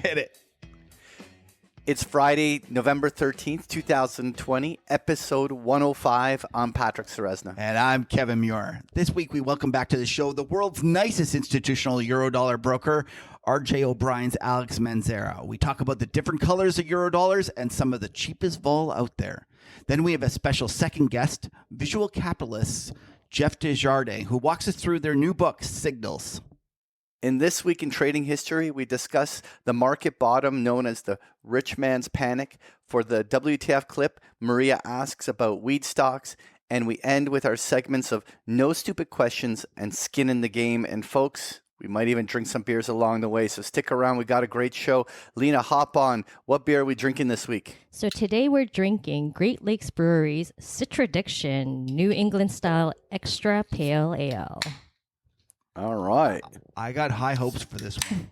Hit it. It's Friday, November 13th, 2020, episode 105. I'm Patrick Ceresna. And I'm Kevin Muir. This week, we welcome back to the show the world's nicest institutional Eurodollar broker, RJ O'Brien's Alex Manzara. We talk about the different colors of Eurodollars and some of the cheapest vol out there. Then we have a special second guest, visual capitalist Jeff Desjardins, who walks us through their new book, Signals. In This Week in Trading History, we discuss the market bottom known as the rich man's panic. For the WTF Clip, Maria asks about weed stocks, and we end with our segments of No Stupid Questions and Skin in the Game. And folks, we might even drink some beers along the way, so stick around. We got a great show. Lena, hop on. What beer are we drinking this week? So today we're drinking Great Lakes Brewery's Citradiction New England Style Extra Pale Ale. All right. I got high hopes for this one.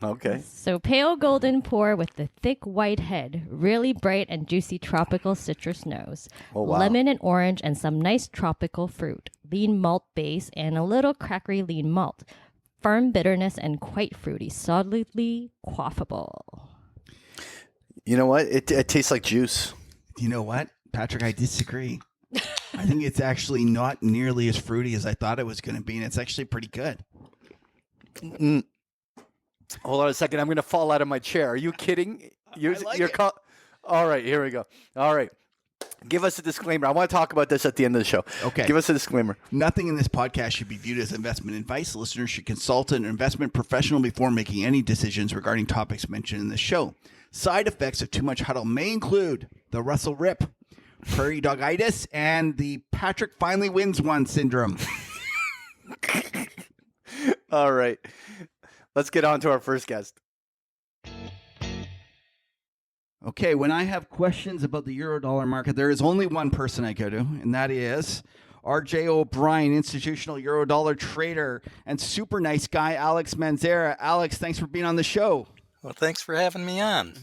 Okay. So pale golden pour with the thick white head, really bright and juicy tropical citrus nose. Oh, wow. Lemon and orange and some nice tropical fruit. Lean malt base and a little crackery lean malt. Firm bitterness and quite fruity, solidly quaffable. You know what? It tastes like juice. You know what, Patrick? I disagree. I think it's actually not nearly as fruity as I thought it was going to be, and it's actually pretty good. Hold on a second. I'm going to fall out of my chair. Are you kidding? You're All right, here we go. All right. Give us a disclaimer. I want to talk about this at the end of the show. Okay. Give us a disclaimer. Nothing in this podcast should be viewed as investment advice. Listeners should consult an investment professional before making any decisions regarding topics mentioned in the show. Side effects of too much huddle may include the Russell Rip, prairie dogitis, and the Patrick finally wins one syndrome. All right. Let's get on to our first guest. Okay, when I have questions about the Eurodollar market, there is only one person I go to, and that is RJ O'Brien, institutional Eurodollar trader and super nice guy, Alex Manzara. Alex, thanks for being on the show. Well, thanks for having me on.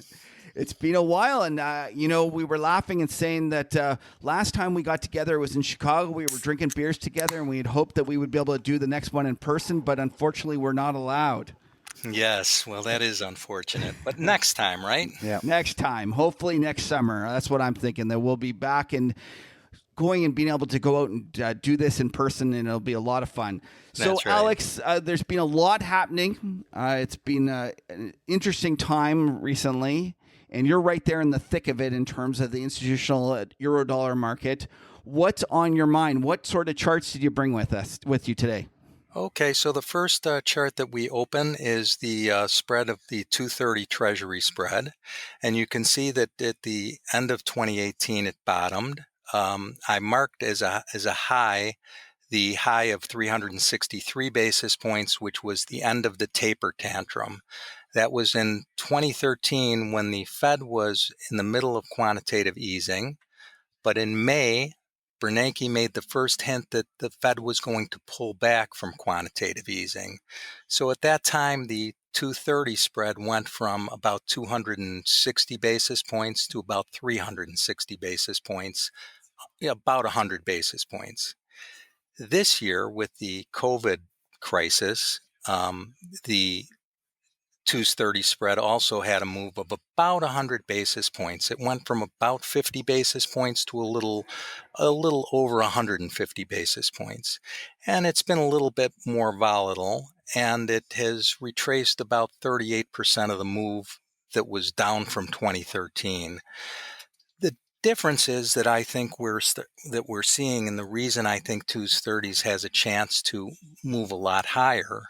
It's been a while, and, we were laughing and saying that last time we got together, it was in Chicago. We were drinking beers together, and we had hoped that we would be able to do the next one in person, but unfortunately, we're not allowed. Yes, well, that is unfortunate, but next time, right? Yeah. Next time, hopefully next summer. That's what I'm thinking, that we'll be back and going and being able to go out and do this in person, and it'll be a lot of fun. So, That's right. Alex, there's been a lot happening. It's been an interesting time recently. And you're right there in the thick of it in terms of the institutional Eurodollar market. What's on your mind? What sort of charts did you bring with you today? Okay, so the first chart that we open is the spread of the 230 Treasury spread. And you can see that at the end of 2018, it bottomed. I marked as a high the high of 363 basis points, which was the end of the taper tantrum. That was in 2013 when the Fed was in the middle of quantitative easing. But in May, Bernanke made the first hint that the Fed was going to pull back from quantitative easing. So at that time, the 230 spread went from about 260 basis points to about 360 basis points, about 100 basis points. This year, with the COVID crisis, the 230 spread also had a move of about 100 basis points. It went from about 50 basis points to a little over 150 basis points. And it's been a little bit more volatile, and it has retraced about 38% of the move that was down from 2013. The difference is that I think we're seeing, and the reason I think 230s has a chance to move a lot higher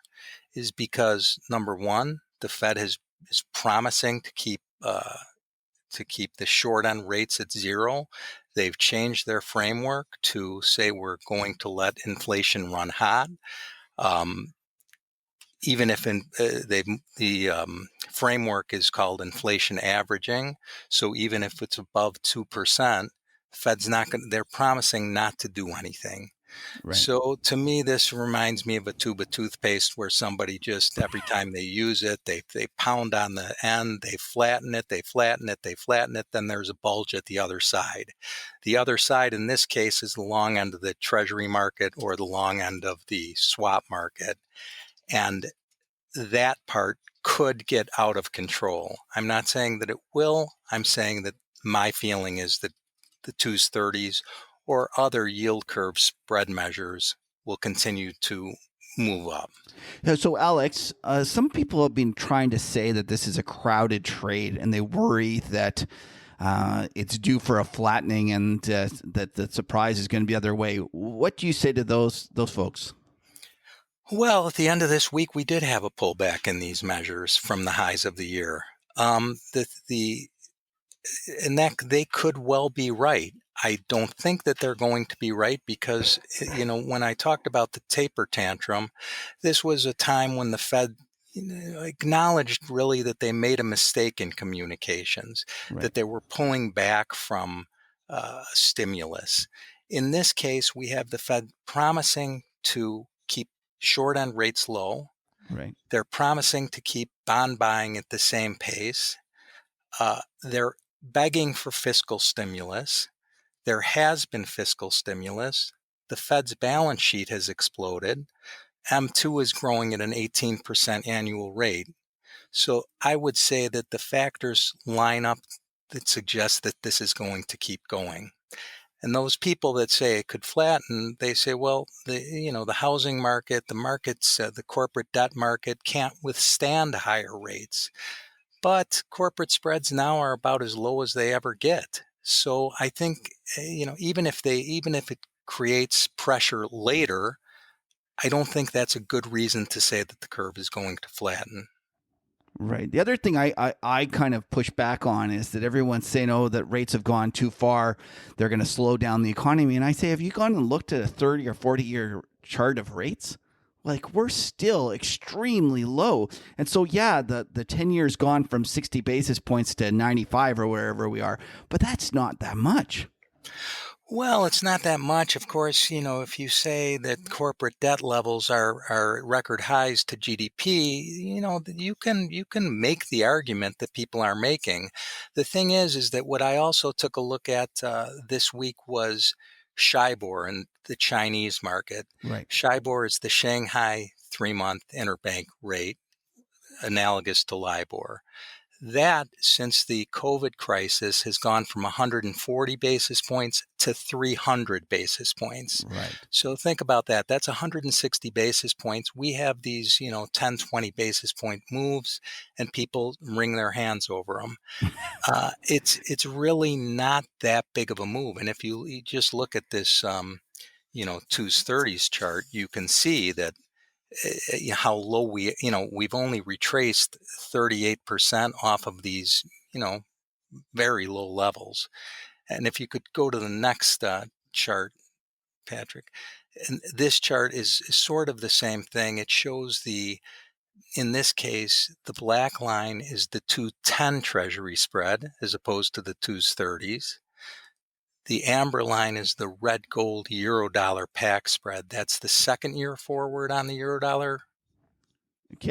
is because, number one, the Fed is promising to keep the short end rates at zero. They've changed their framework to say we're going to let inflation run hot. Even if the framework is called inflation averaging, so even if it's above 2%, Fed's they're promising not to do anything. Right. So to me, this reminds me of a tube of toothpaste where somebody just, every time they use it, they pound on the end, they flatten it, then there's a bulge at the other side. The other side in this case is the long end of the treasury market or the long end of the swap market. And that part could get out of control. I'm not saying that it will. I'm saying that my feeling is that the 2s, 30s, or other yield curve spread measures will continue to move up. So, Alex, some people have been trying to say that this is a crowded trade, and they worry that it's due for a flattening, and that the surprise is going to be the other way. What do you say to those folks? Well, at the end of this week, we did have a pullback in these measures from the highs of the year. And that they could well be right. I don't think that they're going to be right because, when I talked about the taper tantrum, this was a time when the Fed acknowledged really that they made a mistake in communications, Right. that they were pulling back from stimulus. In this case, we have the Fed promising to keep short end rates low. Right. They're promising to keep bond buying at the same pace. They're begging for fiscal stimulus. There has been fiscal stimulus. The Fed's balance sheet has exploded. M2 is growing at an 18% annual rate. So I would say that the factors line up that suggest that this is going to keep going. And those people that say it could flatten, they say, well, the housing market, the markets, the corporate debt market can't withstand higher rates. But corporate spreads now are about as low as they ever get. So I think, even if it creates pressure later, I don't think that's a good reason to say that the curve is going to flatten. Right. The other thing I kind of push back on is that everyone's saying, oh, that rates have gone too far. They're going to slow down the economy. And I say, have you gone and looked at a 30 or 40-year chart of rates? Like, we're still extremely low. And so, yeah, the 10 years gone from 60 basis points to 95 or wherever we are. But that's not that much. Well, it's not that much. Of course, if you say that corporate debt levels are record highs to GDP, you can make the argument that people are making. The thing is that what I also took a look at this week was Shibor in the Chinese market. Right. Shibor is the Shanghai 3-month interbank rate, analogous to LIBOR. That, since the COVID crisis, has gone from 140 basis points to 300 basis points. Right. So think about that. That's 160 basis points. We have these, 10, 20 basis point moves, and people wring their hands over them. It's really not that big of a move. And if you just look at this, 2s, 30s chart, you can see that how low we've only retraced 38% off of these, very low levels. And if you could go to the next chart, Patrick, and this chart is sort of the same thing. It shows in this case, the black line is the 2-10 Treasury spread as opposed to the 2s, 30s. The amber line is the red gold Eurodollar pack spread. That's the second year forward on the Eurodollar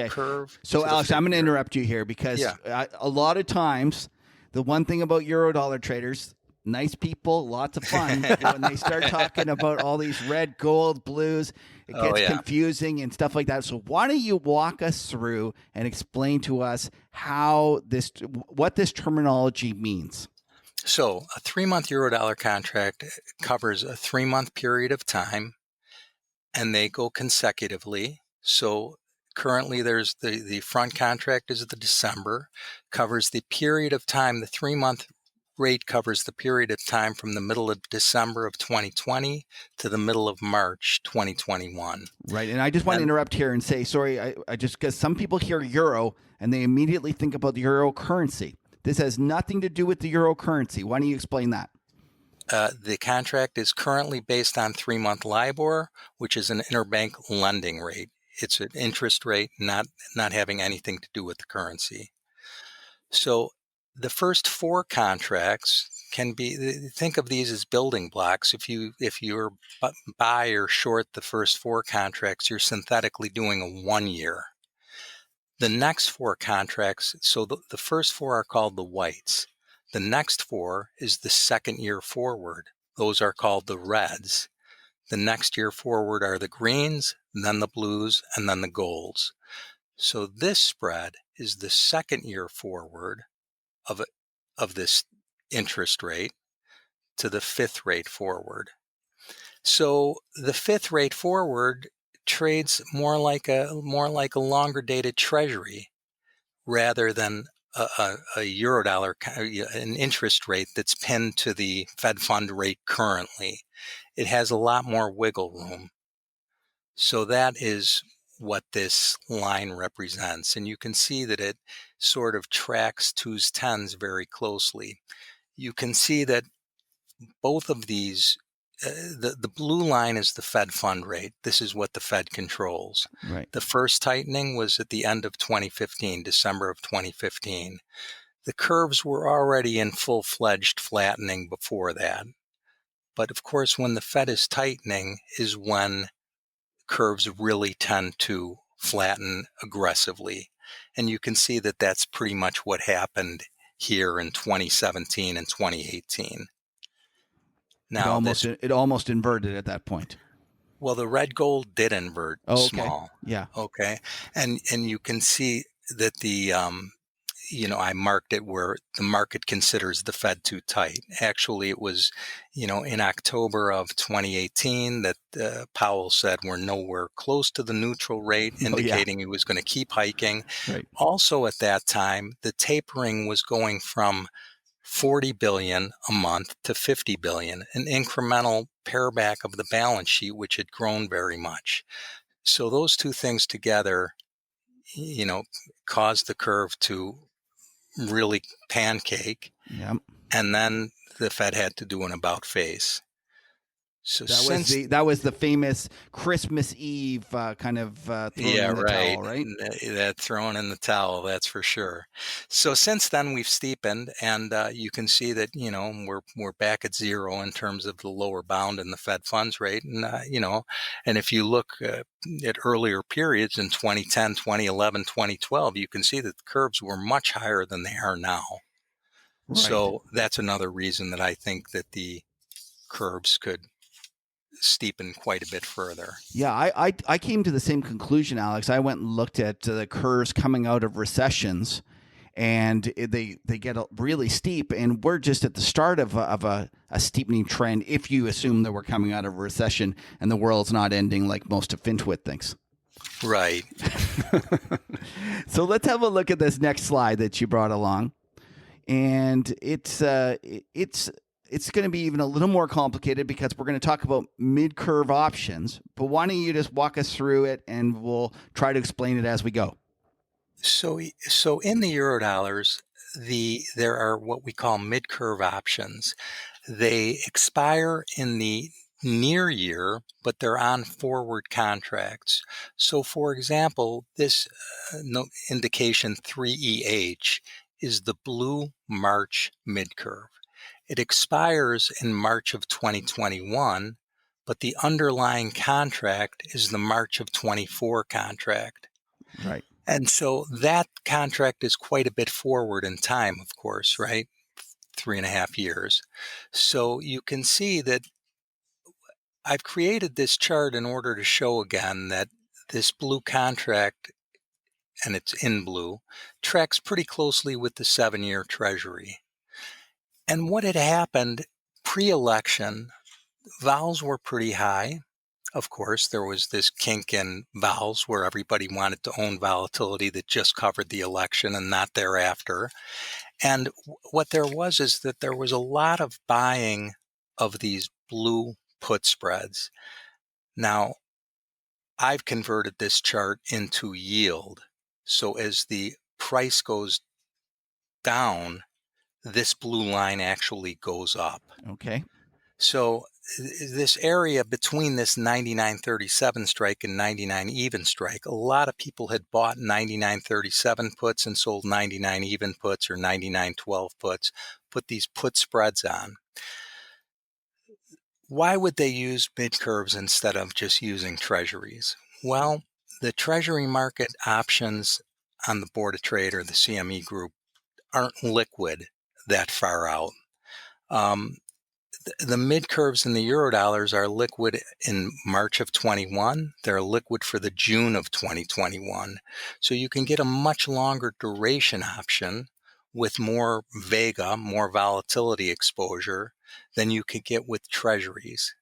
curve. So, Alex, I'm going to interrupt you here because a lot of times the one thing about Eurodollar traders, nice people, lots of fun. When they start talking about all these red, gold, blues, it gets confusing and stuff like that. So why don't you walk us through and explain to us what this terminology means? So a 3-month Eurodollar contract covers a 3-month period of time, and they go consecutively. So currently there's the front contract is the December, covers the period of time. The 3-month rate covers the period of time from the middle of December of 2020 to the middle of March 2021. Right. And I just want to interrupt here and say, sorry, I just, because some people hear euro and they immediately think about the euro currency. This has nothing to do with the euro currency. Why don't you explain that? The contract is currently based on 3-month LIBOR, which is an interbank lending rate. It's an interest rate, not having anything to do with the currency. So the first 4 contracts can be, think of these as building blocks. If you're buy or short the first 4 contracts, you're synthetically doing a 1 year. The next 4 contracts, so the first 4 are called the whites. The next 4 is the second year forward. Those are called the reds. The next year forward are the greens, then the blues, and then the golds. So this spread is the second year forward of this interest rate to the fifth rate forward. So the fifth rate forward trades more like a longer dated treasury rather than a eurodollar, an interest rate that's pinned to the Fed fund rate currently. It has a lot more wiggle room. So that is what this line represents. And you can see that it sort of tracks 2s, 10s very closely. You can see that both of these, the blue line is the Fed fund rate. This is what the Fed controls. Right. The first tightening was at the end of 2015, December of 2015. The curves were already in full-fledged flattening before that. But of course, when the Fed is tightening is when curves really tend to flatten aggressively. And you can see that that's pretty much what happened here in 2017 and 2018. Now, It almost inverted at that point. well, the red gold did invert small. Yeah. Okay. And you can see that the, I marked it where the market considers the Fed too tight. Actually, it was, in October of 2018 that Powell said we're nowhere close to the neutral rate, indicating he was going to keep hiking. Right. Also at that time, the tapering was going from 40 billion a month to 50 billion, an incremental pareback of the balance sheet, which had grown very much. So those two things together, caused the curve to really pancake. Yep. And then the Fed had to do an about face. So that was the famous Christmas Eve kind of throwing in the towel, right? That throwing in the towel, that's for sure. So since then we've steepened, and you can see that we're back at zero in terms of the lower bound in the Fed funds rate, and and if you look at earlier periods in 2010, 2011, 2012, you can see that the curves were much higher than they are now. Right. So that's another reason that I think that the curves could steepen quite a bit further. Yeah, I came to the same conclusion, Alex. I went and looked at the curves coming out of recessions, and they get really steep, and we're just at the start of a steepening trend if you assume that we're coming out of a recession and the world's not ending like most of FinTwit thinks. Right. So let's have a look at this next slide that you brought along. And it's going to be even a little more complicated because we're going to talk about mid-curve options. But why don't you just walk us through it, and we'll try to explain it as we go. So in the Eurodollars, there are what we call mid-curve options. They expire in the near year, but they're on forward contracts. So, for example, this indication 3EH is the blue March mid-curve. It expires in March of 2021, but the underlying contract is the March of 24 contract. Right. And so that contract is quite a bit forward in time, of course, right? 3.5 years. So you can see that I've created this chart in order to show again that this blue contract, and it's in blue, tracks pretty closely with the 7-year Treasury. And what had happened pre-election, vols were pretty high. Of course, there was this kink in vols where everybody wanted to own volatility that just covered the election and not thereafter. And what there was is that there was a lot of buying of these blue put spreads. Now, I've converted this chart into yield. So as the price goes down, this blue line actually goes up. Okay. So this area between this 99.37 strike and 99 even strike, a lot of people had bought 99.37 puts and sold 99 even puts or 99.12 puts, put these put spreads on. Why would they use mid curves instead of just using treasuries? Well, the treasury market options on the Board of Trade or the CME group aren't liquid that far out. The mid curves in the Eurodollars are liquid in March of 21. They're liquid for the June of 2021. So you can get a much longer duration option with more vega, more volatility exposure than you could get with treasuries.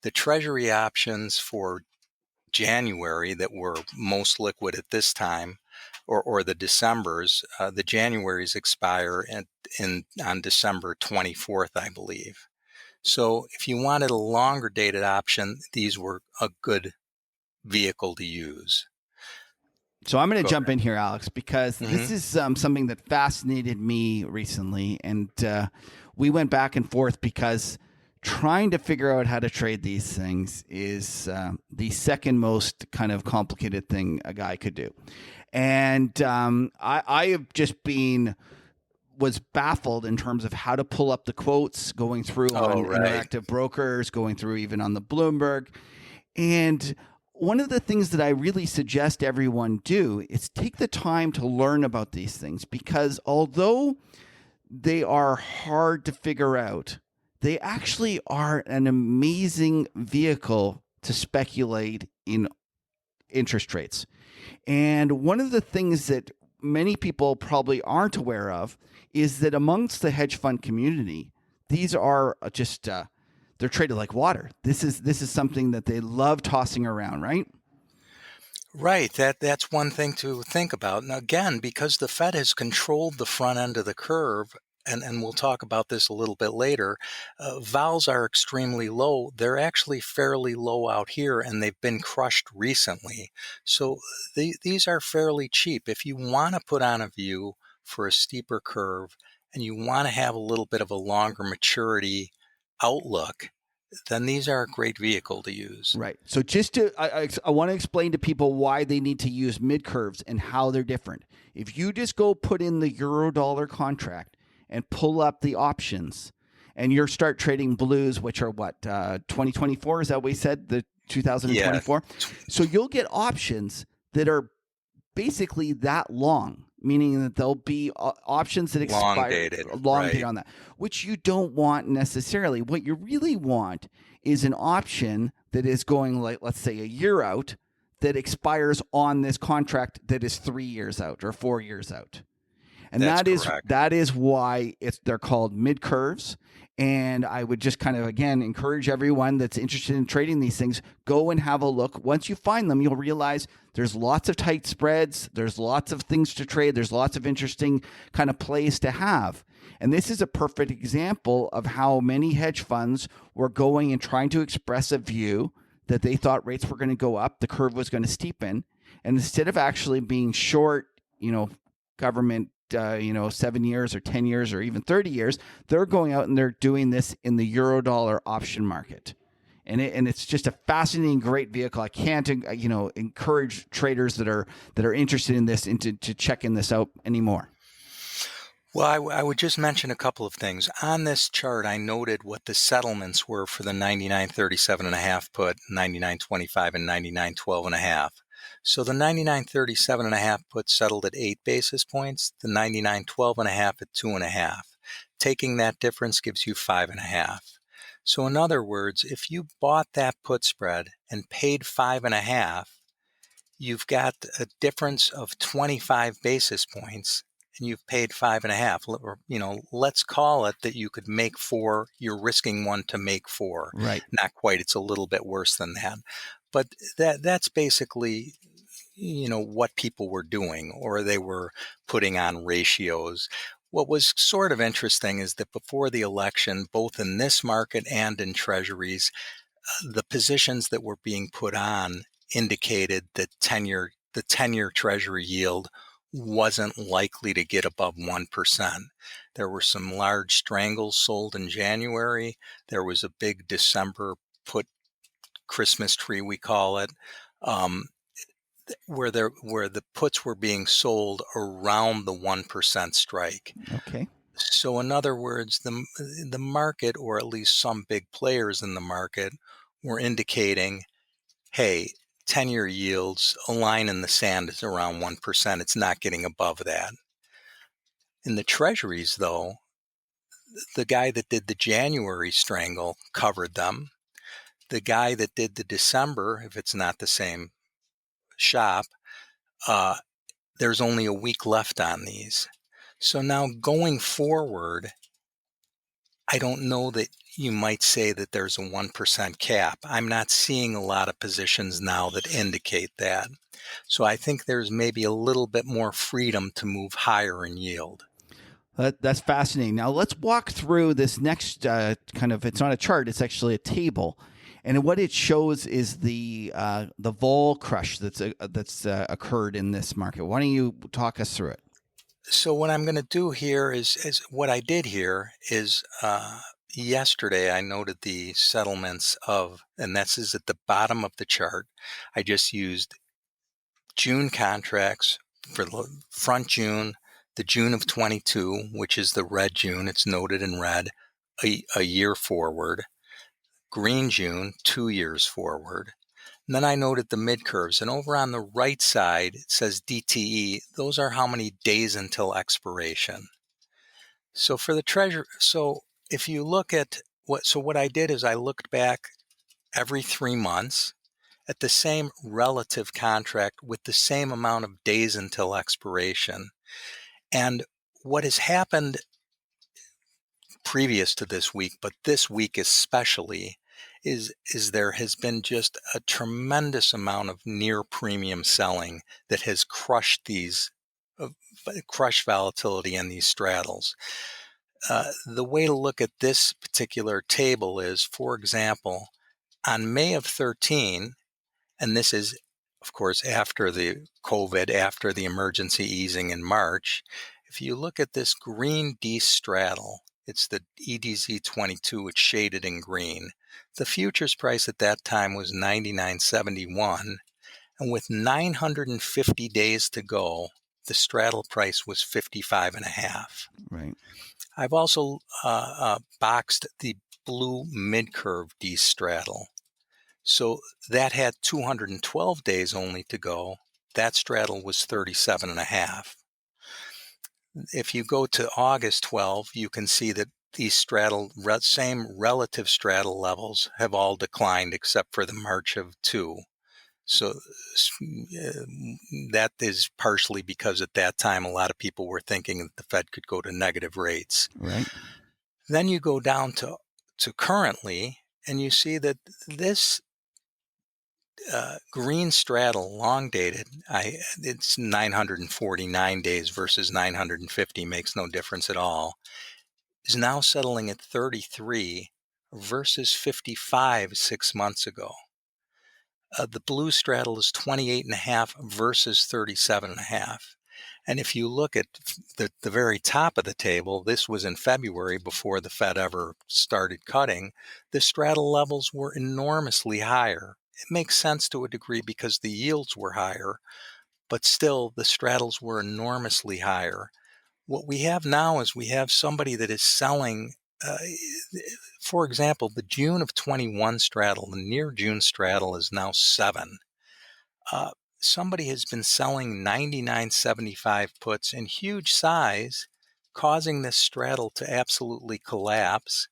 The treasury options for January that were most liquid at this time, or the Decembers, the Januaries expire on December 24th, I believe. So if you wanted a longer dated option, these were a good vehicle to use. So I'm going to Go jump in here, Alex, because this is something that fascinated me recently. And we went back and forth because trying to figure out how to trade these things is the second most kind of complicated thing a guy could do. And I have just was baffled in terms of how to pull up the quotes, going through on Interactive Brokers, going through even on the Bloomberg. And one of the things that I really suggest everyone do is take the time to learn about these things, because although they are hard to figure out, they actually are an amazing vehicle to speculate in interest rates. And one of the things that many people probably aren't aware of is that amongst the hedge fund community, these are just they're traded like water. This is something that they love tossing around, right? Right. That's one thing to think about. Now, again, because the Fed has controlled the front end of the curve, and we'll talk about this a little bit later, vols are extremely low. They're actually fairly low out here, and they've been crushed recently. So these are fairly cheap. If you want to put on a view for a steeper curve and you want to have a little bit of a longer maturity outlook, then these are a great vehicle to use. Right. So just to, I want to explain to people why they need to use mid curves and how they're different. If you just go put in the Eurodollar contract and pull up the options, and you start trading blues, which are what, 2024, is that what we said, the 2024? Yeah. So you'll get options that are basically that long, meaning that there'll be options that expire long dated on that, which you don't want necessarily. What you really want is an option that is going, like, let's say, a year out, that expires on this contract that is 3 years out or 4 years out. And that is why they're called mid curves. And I would just kind of, again, encourage everyone that's interested in trading these things, go and have a look. Once you find them, you'll realize there's lots of tight spreads. There's lots of things to trade. There's lots of interesting kind of plays to have. And this is a perfect example of how many hedge funds were going and trying to express a view that they thought rates were going to go up, the curve was going to steepen. And instead of actually being short, government, 7 years or 10 years or even 30 years, they're going out and they're doing this in the Eurodollar option market. And it's just a fascinating, great vehicle. I can't, encourage traders that are interested in this to checking this out anymore. Well, I would just mention a couple of things. On this chart, I noted what the settlements were for the 99.37.5 put, 99.25, and 99.12.5. So the 99.37.5 put settled at 8 basis points, the 99.12.5 at 2.5. Taking that difference gives you 5.5. So in other words, if you bought that put spread and paid 5.5, you've got a difference of 25 basis points, and you've paid 5.5. Or, let's call it that you could make 4. You're risking 1 to make 4. Right. Not quite. It's a little bit worse than that. But that's basically, what people were doing, or they were putting on ratios. What was sort of interesting is that before the election, both in this market and in treasuries, the positions that were being put on indicated that the 10-year treasury yield wasn't likely to get above 1%. There were some large strangles sold in January. There was a big December put Christmas tree, we call it, where the puts were being sold around the 1% strike. Okay. So in other words, the market, or at least some big players in the market, were indicating, hey, 10-year yields, a line in the sand is around 1%. It's not getting above that. In the treasuries, though, the guy that did the January strangle covered them. The guy that did the December, if it's not the same shop, there's only a week left on these. So now going forward, I don't know that you might say that there's a 1% cap. I'm not seeing a lot of positions now that indicate that. So I think there's maybe a little bit more freedom to move higher in yield. That's fascinating. Now let's walk through this next kind of. It's not a chart; it's actually a table, and what it shows is the vol crush that's occurred in this market. Why don't you talk us through it? So what I'm going to do here is what I did here is yesterday I noted the settlements of, and this is at the bottom of the chart. I just used June contracts for the front June, the June of 22, which is the red June. It's noted in red, a year forward. Green June, 2 years forward. And then I noted the mid curves, and over on the right side, it says DTE. Those are how many days until expiration. So for the treasury, so if you look at what I did is I looked back every 3 months at the same relative contract with the same amount of days until expiration. And what has happened previous to this week, but this week especially, is there has been just a tremendous amount of near premium selling that has crushed these, crushed volatility in these straddles. The way to look at this particular table is, for example, on May of 13, and this is, of course, after the COVID, after the emergency easing in March, if you look at this green D straddle, it's the EDZ 22, it's shaded in green. The futures price at that time was $99.71, and with 950 days to go, the straddle price was $55.50. Right. I've also boxed the blue mid-curve D straddle. So that had 212 days only to go. That straddle was 37.5. If you go to August 12, you can see that these same relative straddle levels have all declined except for the March of 2. So that is partially because at that time a lot of people were thinking that the Fed could go to negative rates. Right. Then you go down to currently, and you see that this green straddle, long dated, it's 949 days versus 950, makes no difference at all, is now settling at 33 versus 55 6 months ago. The blue straddle is 28.5 versus 37.5. And if you look at the very top of the table, this was in February before the Fed ever started cutting, the straddle levels were enormously higher. It makes sense to a degree because the yields were higher, but still the straddles were enormously higher. What we have now is we have somebody that is selling, for example, the June of 21 straddle, the near June straddle is now 7. Somebody has been selling 99.75 puts in huge size, causing this straddle to absolutely collapse.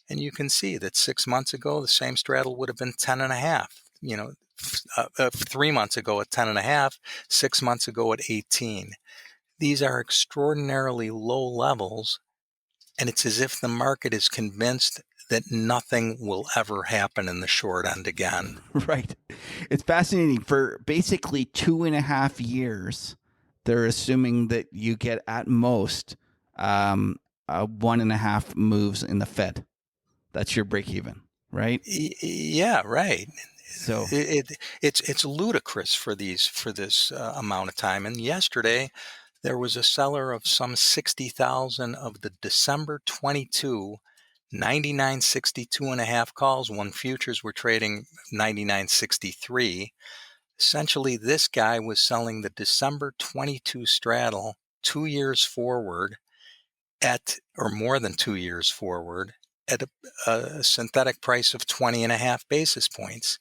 And you can see that 6 months ago, the same straddle would have been 10.5. 3 months ago at 10.5, 6 months ago at 18. These are extraordinarily low levels, and it's as if the market is convinced that nothing will ever happen in the short end again. Right. It's fascinating. For basically 2.5 years, they're assuming that you get at most 1.5 moves in the Fed. That's your break even, right? Yeah, right. So it's ludicrous for this amount of time. And yesterday, there was a seller of some 60,000 of the December 22 99.62.5 calls when futures were trading 99.63. Essentially, this guy was selling the December 22 straddle 2 years forward at, or more than 2 years forward, at a synthetic price of 20.5 basis points.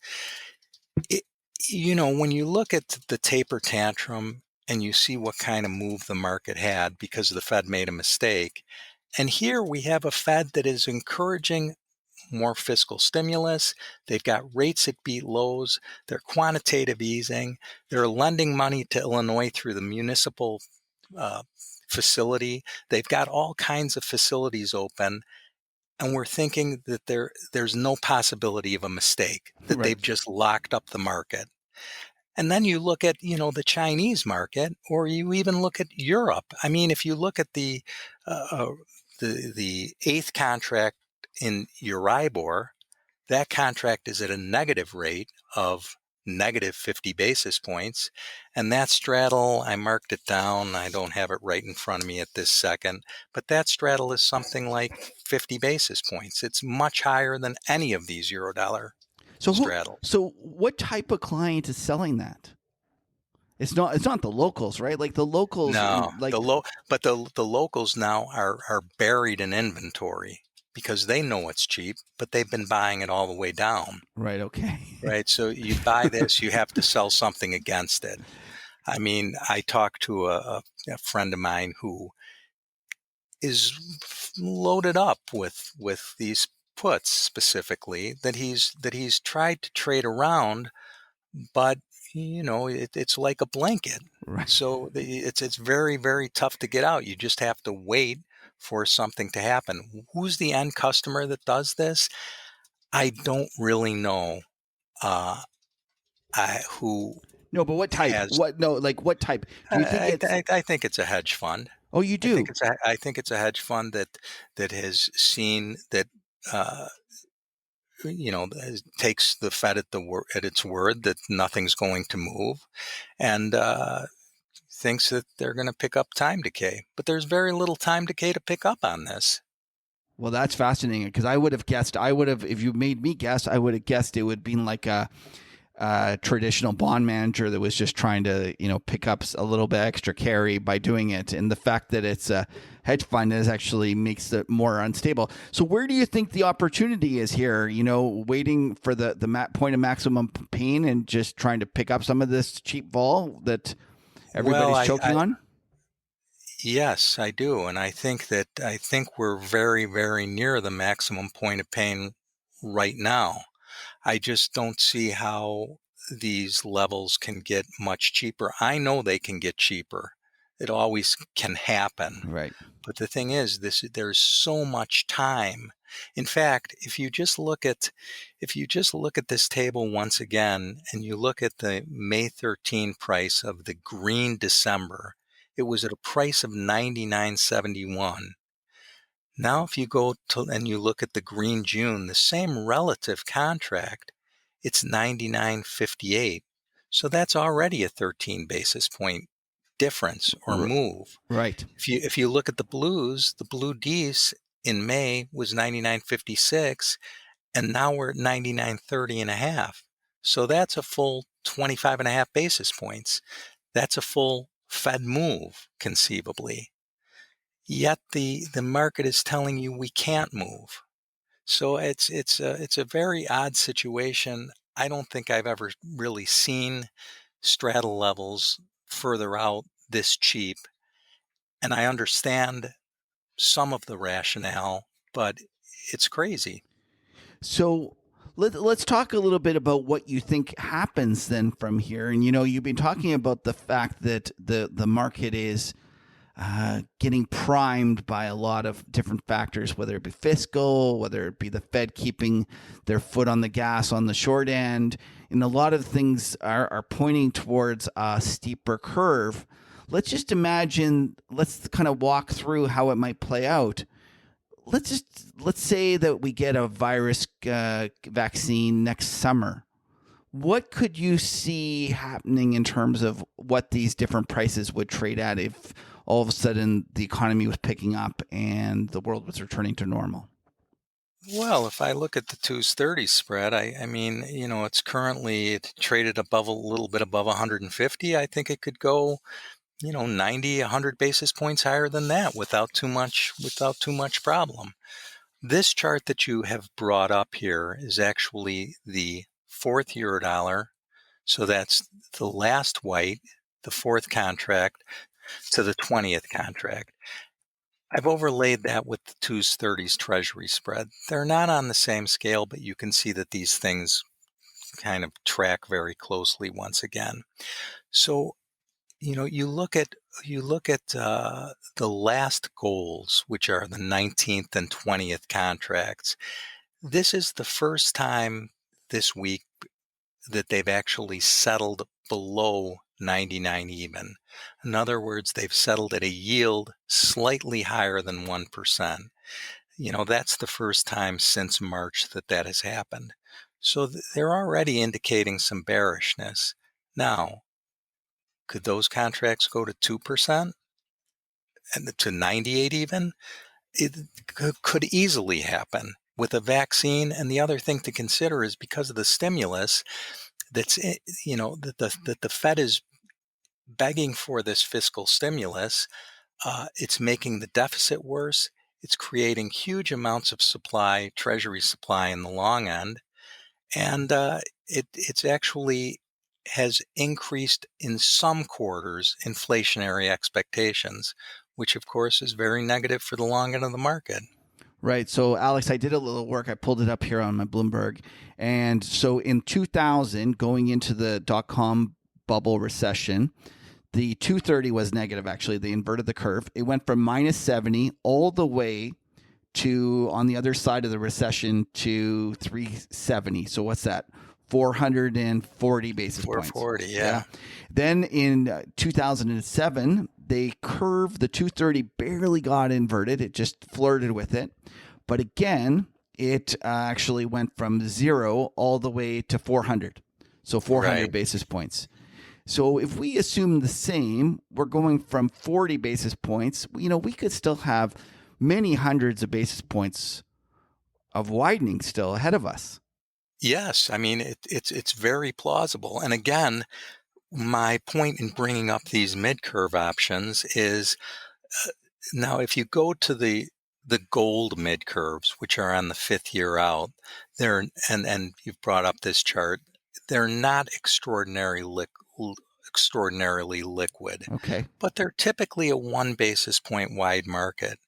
When you look at the taper tantrum and you see what kind of move the market had because the Fed made a mistake, And here we have a Fed that is encouraging more fiscal stimulus. They've got rates that beat lows. They're quantitative easing. They're lending money to Illinois through the municipal facility. They've got all kinds of facilities open. And we're thinking that there's no possibility of a mistake, that Right. they've just locked up the market. And then you look at, the Chinese market, or you even look at Europe. I mean, if you look at the eighth contract in Euribor, that contract is at a negative rate of negative 50 basis points. And that straddle, I marked it down. I don't have it right in front of me at this second, but that straddle is something like 50 basis points. It's much higher than any of these Eurodollar straddles. So what type of client is selling that? It's not the locals, right? Like the locals, No, like but the locals now are buried in inventory because they know it's cheap, but they've been buying it all the way down. right. Okay. Right. So you buy this, you have to sell something against it. I mean, I talked to a friend of mine who is loaded up with these puts specifically that he's tried to trade around, but it's like a blanket. Right. So it's very, very tough to get out. You just have to wait for something to happen. Who's the end customer that does this? I don't really know. Who No, but what type? has? What type? Do you think I think it's a hedge fund. Oh, you do? I think it's a hedge fund that has seen that takes the Fed at its word that nothing's going to move, and thinks that they're going to pick up time decay. But there's very little time decay to pick up on this. Well, that's fascinating because I would have guessed. If you made me guess, I would have guessed it would be like a traditional bond manager that was just trying to, pick up a little bit extra carry by doing it. And the fact that it's a hedge fund actually makes it more unstable. So where do you think the opportunity is here? Waiting for the point of maximum pain and just trying to pick up some of this cheap vol that everybody's choking on? Yes, I do. And I think we're very, very near the maximum point of pain right now. I just don't see how these levels can get much cheaper. I know they can get cheaper. It always can happen. Right. But the thing is, there's so much time. In fact, if you just look at this table once again, and you look at the May 13 price of the green December, it was at a price of 99.71. Now, if you go to and you look at the green June, the same relative contract, it's 99.58. So that's already a 13 basis point difference or move. Right. If you look at the blues, the blue Ds in May was 99.56, and now we're at 99.30 and a half. So that's a full 25 and a half basis points. That's a full Fed move, conceivably. Yet the market is telling you we can't move. So it's a very odd situation. I don't think I've ever really seen straddle levels further out this cheap. And I understand some of the rationale, but it's crazy. So let's talk a little bit about what you think happens then from here. And you've been talking about the fact that the market is getting primed by a lot of different factors, whether it be fiscal, whether it be the Fed keeping their foot on the gas on the short end. And a lot of things are pointing towards a steeper curve. Let's just imagine, let's kind of walk through how it might play out. Let's say that we get a virus vaccine next summer. What could you see happening in terms of what these different prices would trade at if all of a sudden the economy was picking up and the world was returning to normal? Well, if I look at the 230 spread, I mean, it's currently traded above a little bit above 150. I think it could go, 90, 100 basis points higher than that without too much problem. This chart that you have brought up here is actually the fourth Eurodollar. So that's the last white, the fourth contract to the 20th contract. I've overlaid that with the 2s30s Treasury spread. They're not on the same scale, but you can see that these things kind of track very closely once again. So, you look at the last goals, which are the 19th and 20th contracts. This is the first time this week that they've actually settled below 99 even. In other words, they've settled at a yield slightly higher than 1%. That's the first time since March that has happened. So they're already indicating some bearishness. Now, could those contracts go to 2% and to 98 even? It could easily happen with a vaccine. And the other thing to consider is because of the stimulus that the Fed is begging for this fiscal stimulus, it's making the deficit worse. It's creating huge amounts of supply, Treasury supply in the long end. And it's actually has increased in some quarters inflationary expectations, which of course is very negative for the long end of the market. Right. So, Alex, I did a little work. I pulled it up here on my Bloomberg. And so in 2000, going into the dot-com bubble recession, the 230 was negative, actually. They inverted the curve. It went from minus 70 all the way to, on the other side of the recession, to 370. So what's that? 440 basis points. 440, yeah. Then in 2007, they curved the 230, barely got inverted. It just flirted with it. But again, it actually went from 0 all the way to 400. So 400 Right. basis points. So if we assume the same, we're going from 40 basis points. We could still have many hundreds of basis points of widening still ahead of us. Yes, I mean it's very plausible. And again, my point in bringing up these mid-curve options is now if you go to the gold mid-curves, which are on the 5th year out, they're and you've brought up this chart, they're not extraordinarily liquid. Okay. But they're typically a 1 basis point wide market.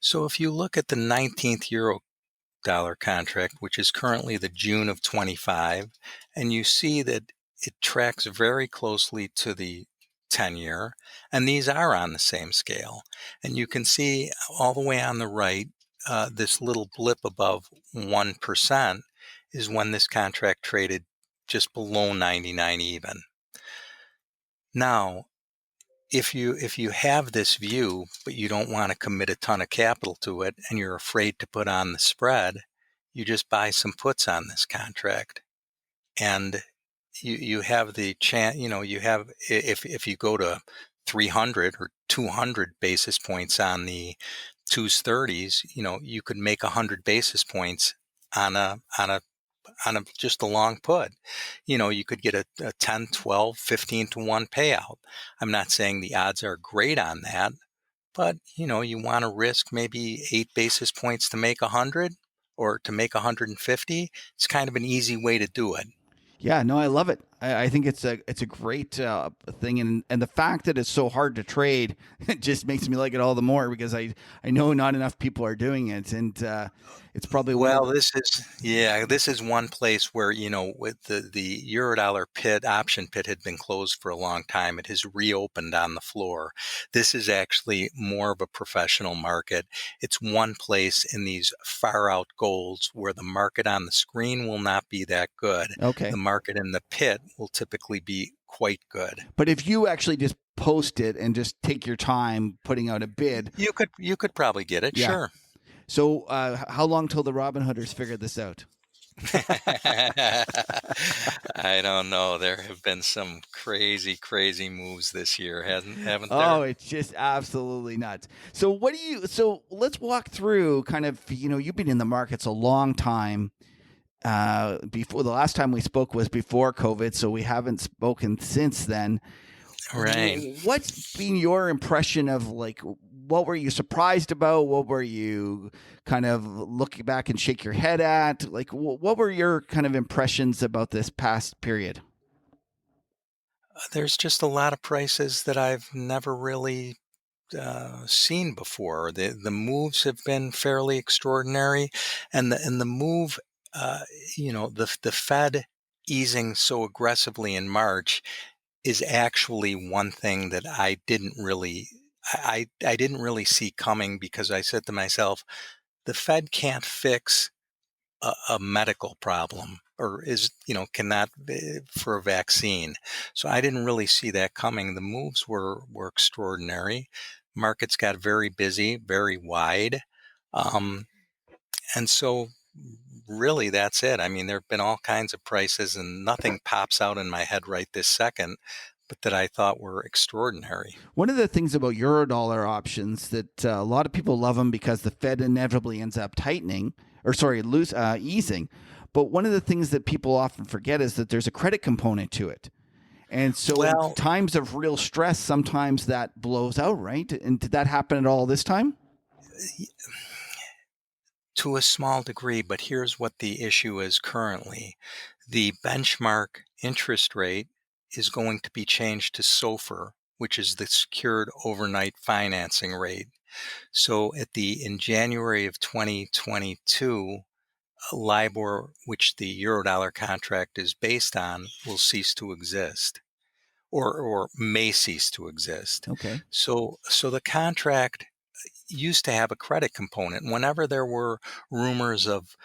So if you look at the 19th Eurodollar contract, which is currently the June of 25, and you see that it tracks very closely to the 10-year, and these are on the same scale. And you can see all the way on the right, this little blip above 1% is when this contract traded just below 99 even. Now, if you have this view, but you don't want to commit a ton of capital to it and you're afraid to put on the spread, you just buy some puts on this contract. And you have the chance, you have, if you go to 300 or 200 basis points on the 2s30s, you could make 100 basis points on a just a long put. You could get a 10, 12, 15 to 1 payout. I'm not saying the odds are great on that, but you want to risk maybe 8 basis points to make 100 or to make 150. It's kind of an easy way to do it. Yeah, no, I love it. I think it's a great thing, and the fact that it's so hard to trade, it just makes me like it all the more because I know not enough people are doing it, and it's probably this is one place where with the Eurodollar option pit had been closed for a long time. It has reopened on the floor. This is actually more of a professional market. It's one place in these far out golds where the market on the screen will not be that good. Okay. The market in the pit will typically be quite good. But if you actually just post it and just take your time putting out a bid, you could probably get it. Yeah. Sure. So how long till the Robin Hooders figure this out? I don't know. There have been some crazy moves this year, haven't there? Oh, it's just absolutely nuts. So so let's walk through kind of, you've been in the markets a long time. Before the last time we spoke was before COVID, so we haven't spoken since then. Right. What's been your impression of what were you surprised about? What were you kind of looking back and shake your head at? What were your kind of impressions about this past period? There's just a lot of prices that I've never really seen before. The moves have been fairly extraordinary, and the move, uh, the Fed easing so aggressively in March is actually one thing that I didn't really see coming, because I said to myself, the Fed can't fix a medical problem, or cannot for a vaccine. So I didn't really see that coming. The moves were extraordinary. Markets got very busy, very wide. Um, and so really that's it. I mean, there have been all kinds of prices, and nothing pops out in my head right this second, but that I thought were extraordinary. One of the things about Eurodollar options that a lot of people love them because the Fed inevitably ends up tightening, or sorry, easing. But one of the things that people often forget is that there's a credit component to it. And so in Well, times of real stress, sometimes that blows out, right? And did that happen at all this time? to a small degree, but here's what the issue is currently. The benchmark interest rate is going to be changed to SOFR, which is the secured overnight financing rate. So in January of 2022, LIBOR, which the Eurodollar contract is based on, will cease to exist, or may cease to exist. Okay. So the contract used to have a credit component. Whenever there were rumors of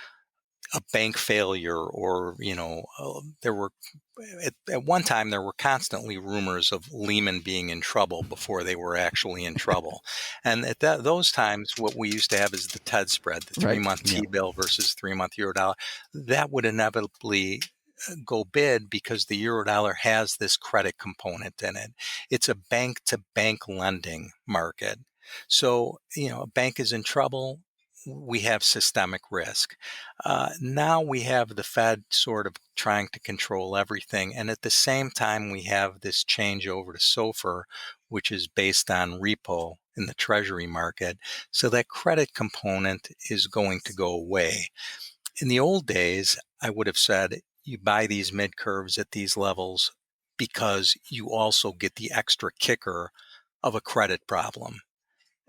a bank failure, or there were at one time there were constantly rumors of Lehman being in trouble before they were actually in trouble. And at those times, what we used to have is the TED spread, the Right. 3-month Yeah. T-bill versus 3-month Eurodollar. That would inevitably go bid, because the Eurodollar has this credit component in it. It's a bank-to-bank lending market. So, a bank is in trouble, we have systemic risk. Now we have the Fed sort of trying to control everything. And at the same time, we have this change over to SOFR, which is based on repo in the Treasury market. So that credit component is going to go away. In the old days, I would have said you buy these mid curves at these levels because you also get the extra kicker of a credit problem.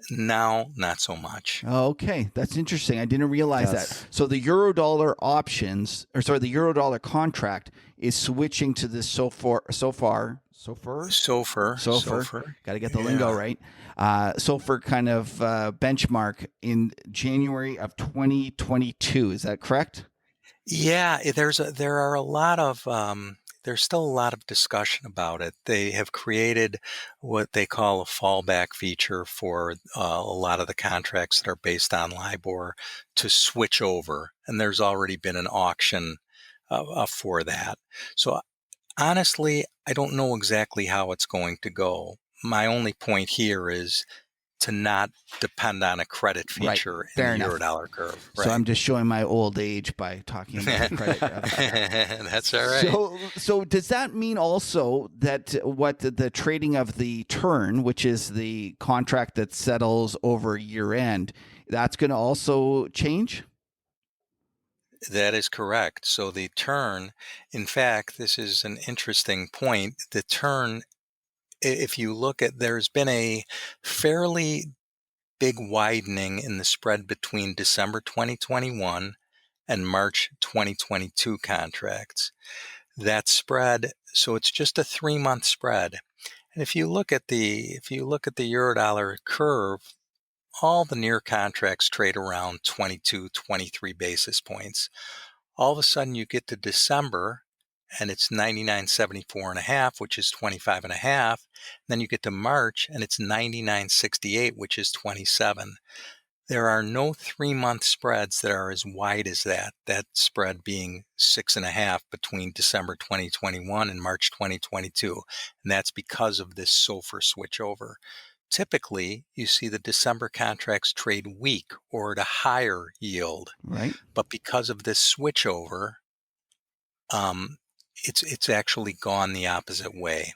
Now, not so much. Okay, that's interesting. I didn't realize Yes. that. So the Eurodollar options, or sorry, the Eurodollar contract is switching to this SOFR. SOFR. Got to get the lingo Yeah. right. SOFR kind of benchmark in January of 2022. Is that correct? Yeah, there's still a lot of discussion about it. They have created what they call a fallback feature for a lot of the contracts that are based on LIBOR to switch over, and there's already been an auction for that. So honestly, I don't know exactly how it's going to go. My only point here is to not depend on a credit Right. feature in Fair the enough. Eurodollar curve. So I'm just showing my old age by talking about the credit. That's all right. So does that mean also that what the trading of the turn, which is the contract that settles over year end, that's going to also change? That is correct. So the turn, in fact, this is an interesting point. The turn, if you look at, there's been a fairly big widening in the spread between December 2021 and March 2022 contracts. That spread, so it's just a 3-month spread. And if you look at the Eurodollar curve, all the near contracts trade around 22, 23 basis points. All of a sudden you get to December and it's 99.74.5, which is 25.5. Then you get to March and it's 99.68, which is 27. There are no 3-month spreads that are as wide as that spread being 6.5 between December 2021 and March 2022. And that's because of this SOFR switchover. Typically, you see the December contracts trade weak or at a higher yield. Right. But because of this switchover, it's actually gone the opposite way.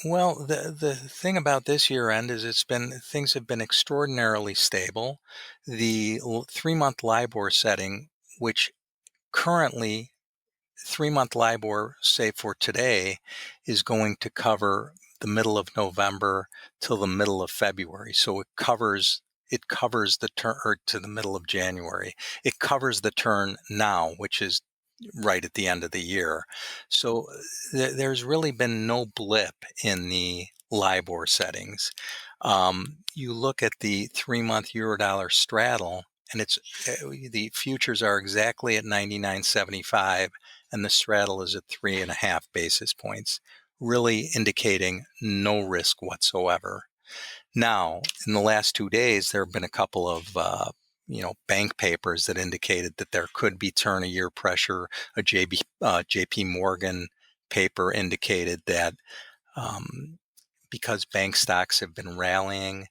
Well, the thing about this year end is things have been extraordinarily stable. The 3-month LIBOR setting, which currently 3-month LIBOR, say for today, is going to cover the middle of November till the middle of February. So it covers the turn, or to the middle of January. It covers the turn now, which is right at the end of the year. So there's really been no blip in the LIBOR settings. You look at the 3-month Eurodollar straddle, and the futures are exactly at 99.75, and the straddle is at 3.5 basis points, really indicating no risk whatsoever. Now, in the last 2 days, there have been a couple of bank papers that indicated that there could be turn of year pressure. A JP Morgan paper indicated that because bank stocks have been rallying,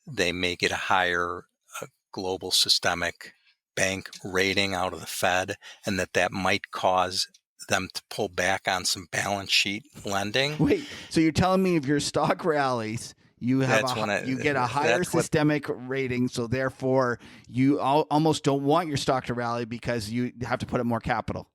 they may get a higher global systemic bank rating out of the Fed, and that might cause them to pull back on some balance sheet lending. Wait, so you're telling me if your stock rallies, you get a higher systemic rating, so therefore you almost don't want your stock to rally because you have to put up more capital.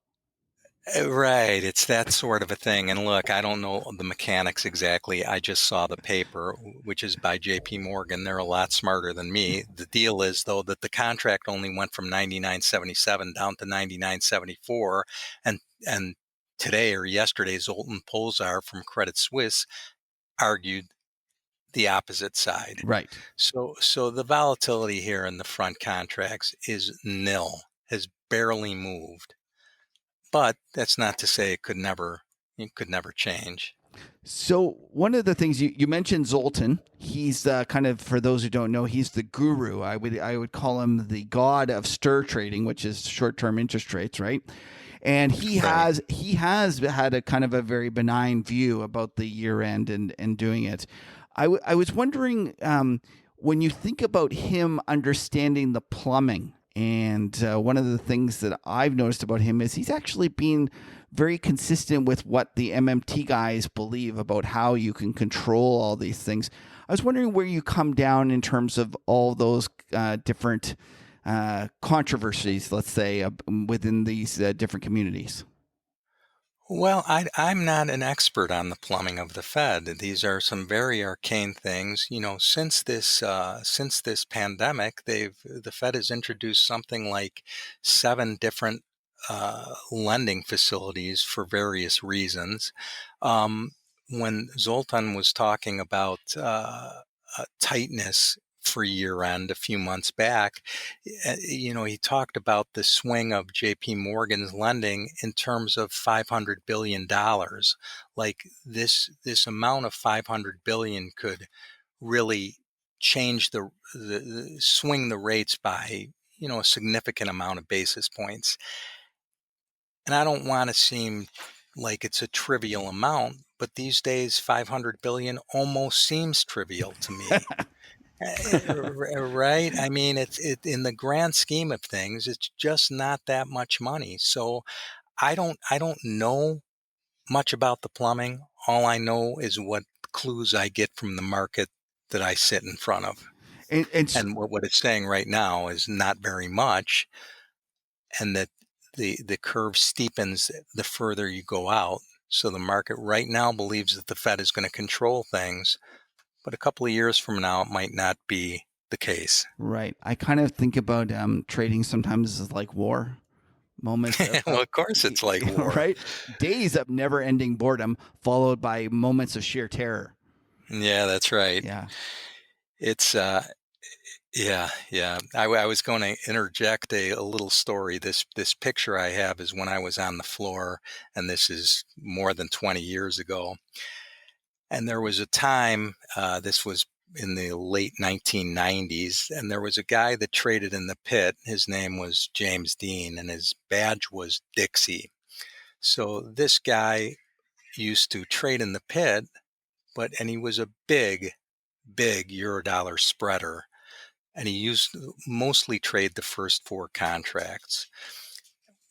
Right. It's that sort of a thing. And look, I don't know the mechanics exactly. I just saw the paper, which is by JP Morgan. They're a lot smarter than me. The deal is, though, that the contract only went from 99.77 down to 99.74. And today or yesterday, Zoltan Pozsar from Credit Suisse argued the opposite side. Right. So the volatility here in the front contracts is nil, has barely moved. But that's not to say it could never change. So one of the things you mentioned, Zoltan, he's kind of, for those who don't know, he's the guru. I would call him the god of stir trading, which is short-term interest rates, right? And he has had a kind of a very benign view about the year end and doing it. I was wondering, when you think about him understanding the plumbing, and one of the things that I've noticed about him is he's actually been very consistent with what the MMT guys believe about how you can control all these things. I was wondering where you come down in terms of all those different controversies, let's say, within these different communities. Well, I'm not an expert on the plumbing of the Fed. These are some very arcane things. Since this pandemic, the Fed has introduced something like 7 different lending facilities for various reasons. When Zoltan was talking about tightness for year end a few months back, he talked about the swing of JP Morgan's lending in terms of $500 billion. Like this amount of $500 billion could really change the swing the rates by, a significant amount of basis points. And I don't want to seem like it's a trivial amount, but these days 500 billion almost seems trivial to me. Right? I mean, it in the grand scheme of things, it's just not that much money. So I don't know much about the plumbing. All I know is what clues I get from the market that I sit in front of. And what it's saying right now is not very much, and that the curve steepens the further you go out. So the market right now believes that the Fed is going to control things, but a couple of years from now, it might not be the case. Right. I kind of think about trading sometimes as like war moments. Well, of course it's like war. Right? Days of never-ending boredom followed by moments of sheer terror. Yeah, that's right. Yeah. It's yeah. I was going to interject a little story. This picture I have is when I was on the floor, and this is more than 20 years ago. And there was a time, this was in the late 1990s, and there was a guy that traded in the pit. His name was James Dean, and his badge was Dixie. So this guy used to trade in the pit, and he was a big Eurodollar spreader. And he used to mostly trade the first 4 contracts.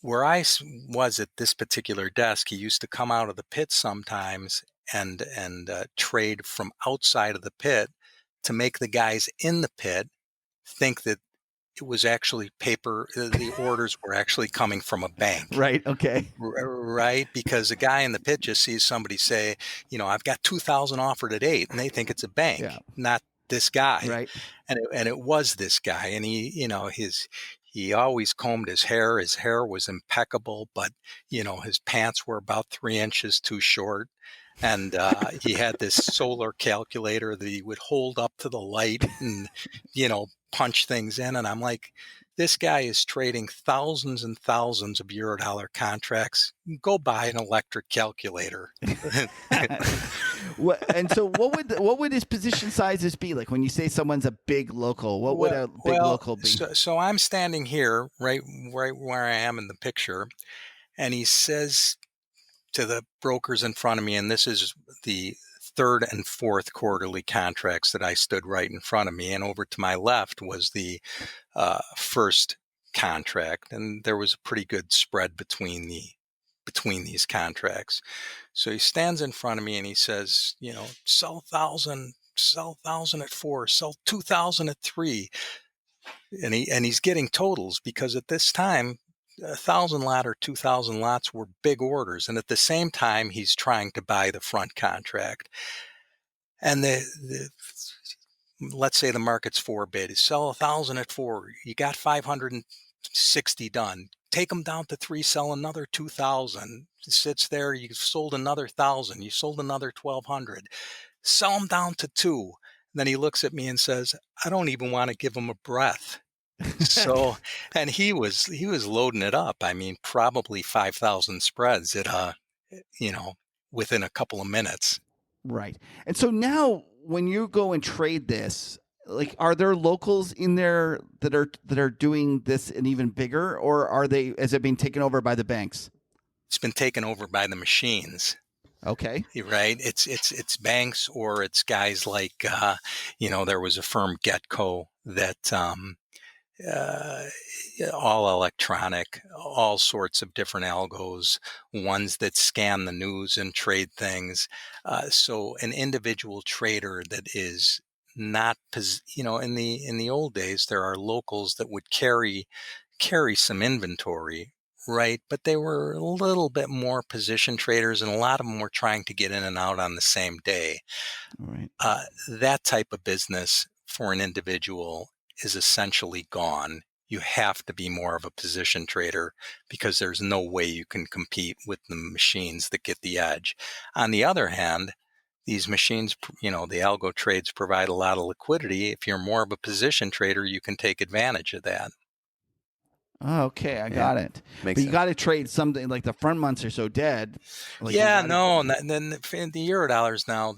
Where I was at this particular desk, he used to come out of the pit sometimes and trade from outside of the pit to make the guys in the pit think that it was actually paper. The orders were actually coming from a bank. Right. Okay. Right. Because a guy in the pit just sees somebody say, I've got 2,000 offered at 8, and they think it's a bank, not this guy. Right. And it was this guy. And he always combed his hair. His hair was impeccable, but, his pants were about 3 inches too short. And he had this solar calculator that he would hold up to the light and, punch things in. And I'm like, this guy is trading thousands and thousands of Eurodollar contracts. Go buy an electric calculator. And so what would his position sizes be? Like when you say someone's a big local, what would a big local be? So I'm standing here right where I am in the picture, and he says to the brokers in front of me, and this is the third and fourth quarterly contracts that I stood right in front of me, and over to my left was the first contract, and there was a pretty good spread between these contracts. So he stands in front of me and he says, sell 1,000, sell 1,000 at 4, sell 2,000 at 3, and he's getting totals, because at this time 1,000 lot or 2,000 lots were big orders, and at the same time he's trying to buy the front contract. And let's say the market's 4 bid. Sell 1,000 at 4. You got 560 done. Take them down to 3. Sell another 2,000. It sits there. You sold another 1,000. You sold another 1,200. Sell them down to 2. Then he looks at me and says, "I don't even want to give him a breath." So, and he was loading it up. I mean, probably 5,000 spreads at within a couple of minutes. Right. And so now when you go and trade this, like, are there locals in there that are doing this and even bigger, or has it been taken over by the banks? It's been taken over by the machines. Okay. Right. It's banks, or it's guys like, there was a firm Getco that, all electronic, all sorts of different algos, ones that scan the news and trade things. So an individual trader that is not, in the old days, there are locals that would carry some inventory, right? But they were a little bit more position traders, and a lot of them were trying to get in and out on the same day. Right. That type of business for an individual is essentially gone. You have to be more of a position trader, because there's no way you can compete with the machines that get the edge. On the other hand, these machines, the algo trades provide a lot of liquidity. If you're more of a position trader, you can take advantage of that. Oh, okay, I got it. But you got to trade something like the front months are so dead. Like And then in the Eurodollars now,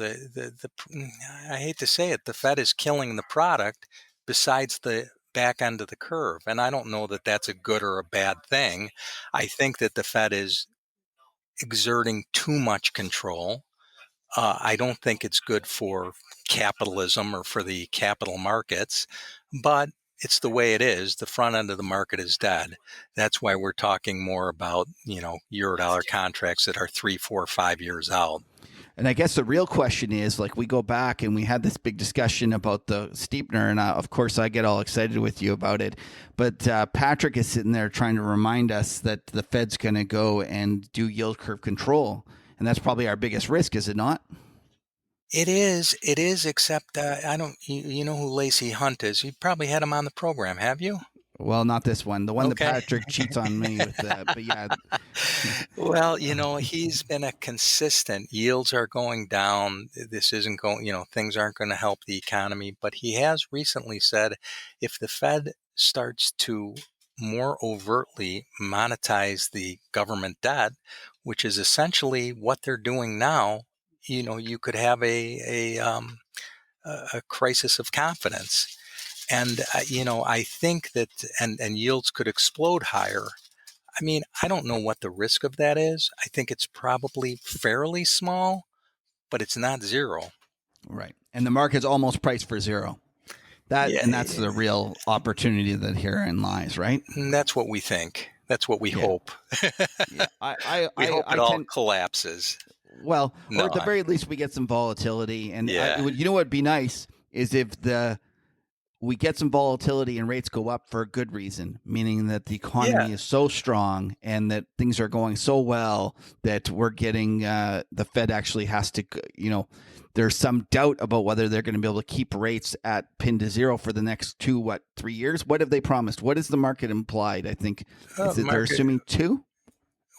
I hate to say it, the Fed is killing the product besides the back end of the curve. And I don't know that that's a good or a bad thing. I think that the Fed is exerting too much control. I don't think it's good for capitalism or for the capital markets, but it's the way it is. The front end of the market is dead. That's why we're talking more about, Eurodollar contracts that are 3, 4, 5 years out. And I guess the real question is, like, we go back and we had this big discussion about the steepener, and of course I get all excited with you about it. But Patrick is sitting there trying to remind us that the Fed's going to go and do yield curve control, and that's probably our biggest risk, is it not? It is, except I don't, you know who Lacey Hunt is? You probably had him on the program, have you? Well, not this one. The one Okay. that Patrick cheats on me with, but yeah. Well, he's been a consistent. Yields are going down. This isn't going, things aren't going to help the economy. But he has recently said if the Fed starts to more overtly monetize the government debt, which is essentially what they're doing now, you could have a crisis of confidence. And, I think that, and yields could explode higher. I mean, I don't know what the risk of that is. I think it's probably fairly small, but it's not zero. Right. And the market's almost priced for zero. And that's the real opportunity that herein lies, right? And that's what we think. That's what we hope. Yeah. We hope it all collapses. Well, No, or at the very least, we get some volatility. And Yeah. you know what would be nice is if we get some volatility and rates go up for a good reason, meaning that the economy is so strong and that things are going so well that we're getting the Fed actually has to, there's some doubt about whether they're going to be able to keep rates at pinned to zero for the next 3 years. What have they promised? What is the market implied? I think is that they're assuming 2?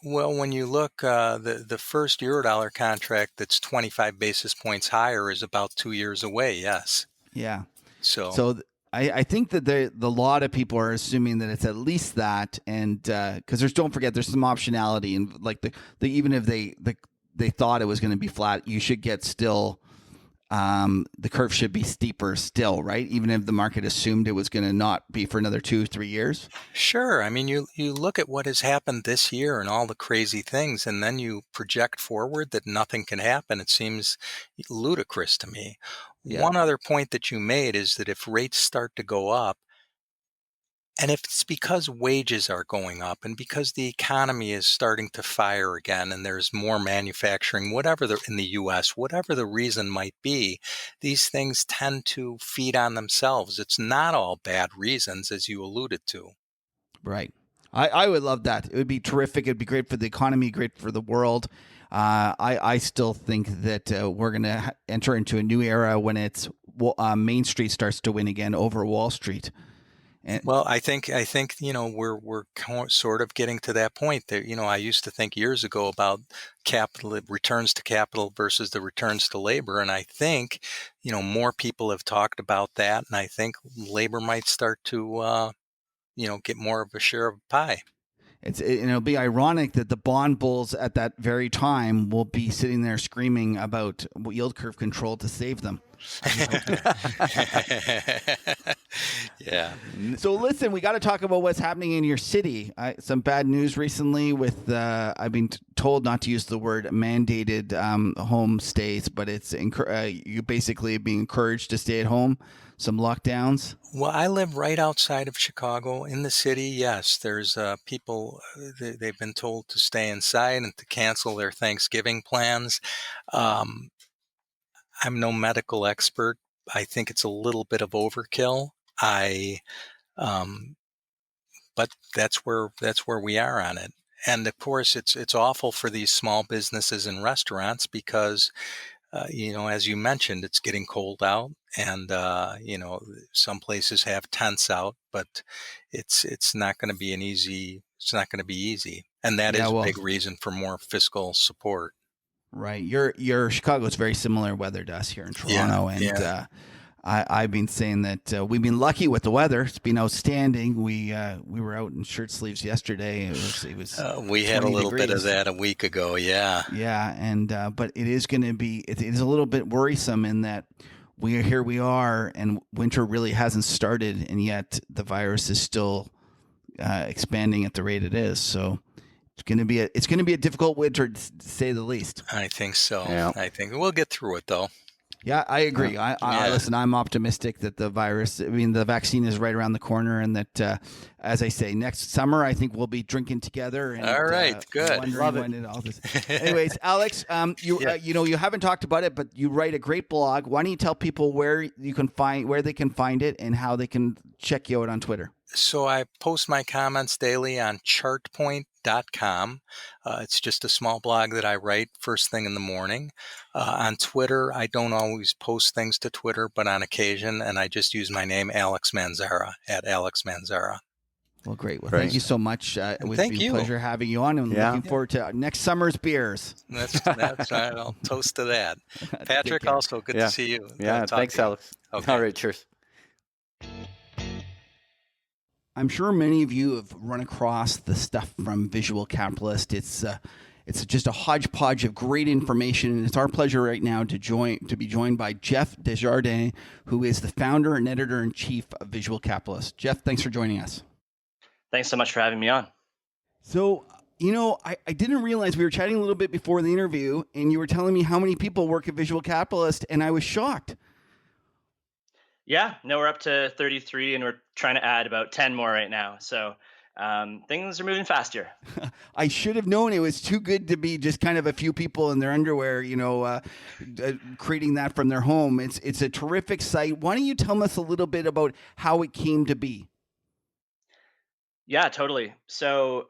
Well, when you look, the first Eurodollar contract that's 25 basis points higher is about 2 years away. Yes. Yeah. So I think that the lot of people are assuming that it's at least that, and because don't forget there's some optionality, and like the even if they thought it was going to be flat, you should get still. The curve should be steeper still, right? Even if the market assumed it was going to not be for another 2-3 years. Sure. I mean, you look at what has happened this year and all the crazy things, and then you project forward that nothing can happen. It seems ludicrous to me. Yeah. One other point that you made is that if rates start to go up, and if it's because wages are going up and because the economy is starting to fire again and there's more manufacturing, in the U.S., whatever the reason might be, these things tend to feed on themselves. It's not all bad reasons, as you alluded to. Right. I would love that. It would be terrific. It'd be great for the economy, great for the world. I still think that we're going to enter into a new era when Main Street starts to win again over Wall Street. Well, I think we're sort of getting to that point. That I used to think years ago about capital returns to capital versus the returns to labor, and I think more people have talked about that, and I think labor might start to get more of a share of the pie. It'll be ironic that the bond bulls at that very time will be sitting there screaming about yield curve control to save them. Yeah. So listen, we got to talk about what's happening in your city. Some bad news recently with I've been told not to use the word mandated home stays, but it's you basically being encouraged to stay at home. Some lockdowns. Well, I live right outside of Chicago in the city. Yes, there's people, they've been told to stay inside and to cancel their Thanksgiving plans. I'm no medical expert. I think it's a little bit of overkill. But that's where we are on it. And of course, it's awful for these small businesses and restaurants because as you mentioned, it's getting cold out, and some places have tents out, but it's not going to be easy, and that is a big reason for more fiscal support. Right, your Chicago is very similar weather to us here in Toronto, I've been saying that we've been lucky with the weather. It's been outstanding. We were out in shirt sleeves yesterday. It was we had a little bit of that a week ago. Yeah. And but it is going to be. It is a little bit worrisome in that we are, and winter really hasn't started, and yet the virus is still expanding at the rate it is. So it's going to be a difficult winter, to say the least. I think so. Yeah. I think we'll get through it though. Yeah, I agree. Listen, I'm optimistic that the vaccine is right around the corner, and that, as I say, next summer, I think we'll be drinking together. And, all right, good. Love it. Anyways, Alex, you haven't talked about it, but you write a great blog. Why don't you tell people where they can find it and how they can check you out on Twitter? So I post my comments daily on chartpoint.com. It's just a small blog that I write first thing in the morning. On Twitter, I don't always post things to Twitter, but on occasion, and I just use my name, Alex Manzara, at Alex Manzara. Well, great. Well, thank you so much. It was a pleasure having you on, and looking forward to next summer's beers. That's right. I'll toast to that. Patrick, also good to see you. Yeah, thanks, Alex. Okay. All right, cheers. I'm sure many of you have run across the stuff from Visual Capitalist. It's just a hodgepodge of great information, and it's our pleasure right now to be joined by Jeff Desjardins, who is the founder and editor-in-chief of Visual Capitalist. Jeff, thanks for joining us. Thanks so much for having me on. So, I didn't realize we were chatting a little bit before the interview, and you were telling me how many people work at Visual Capitalist, and I was shocked. Yeah, no, we're up to 33, and we're trying to add about 10 more right now. So things are moving fast here. I should have known it was too good to be just kind of a few people in their underwear, creating that from their home. It's a terrific site. Why don't you tell us a little bit about how it came to be? Yeah, totally. So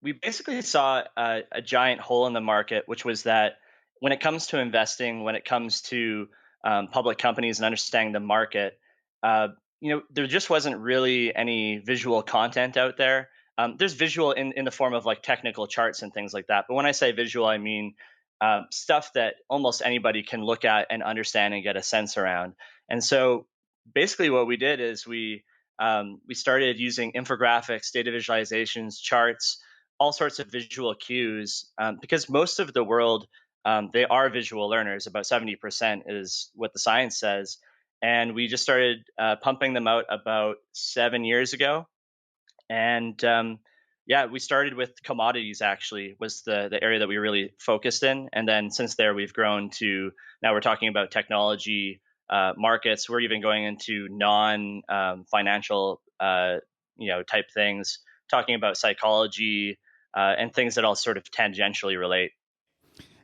we basically saw a giant hole in the market, which was that when it comes to investing, when it comes to public companies and understanding the market, uh, there just wasn't really any visual content out there. There's visual in the form of like technical charts and things like that. But when I say visual, I mean stuff that almost anybody can look at and understand and get a sense around. And so basically what we did is we started using infographics, data visualizations, charts, all sorts of visual cues, because most of the world, they are visual learners. About 70% is what the science says. And we just started pumping them out about 7 years ago. And yeah, we started with commodities, actually, was the area that we really focused in. And then since there, we've grown to now we're talking about technology, markets. We're even going into non financial, type things, talking about psychology and things that all sort of tangentially relate.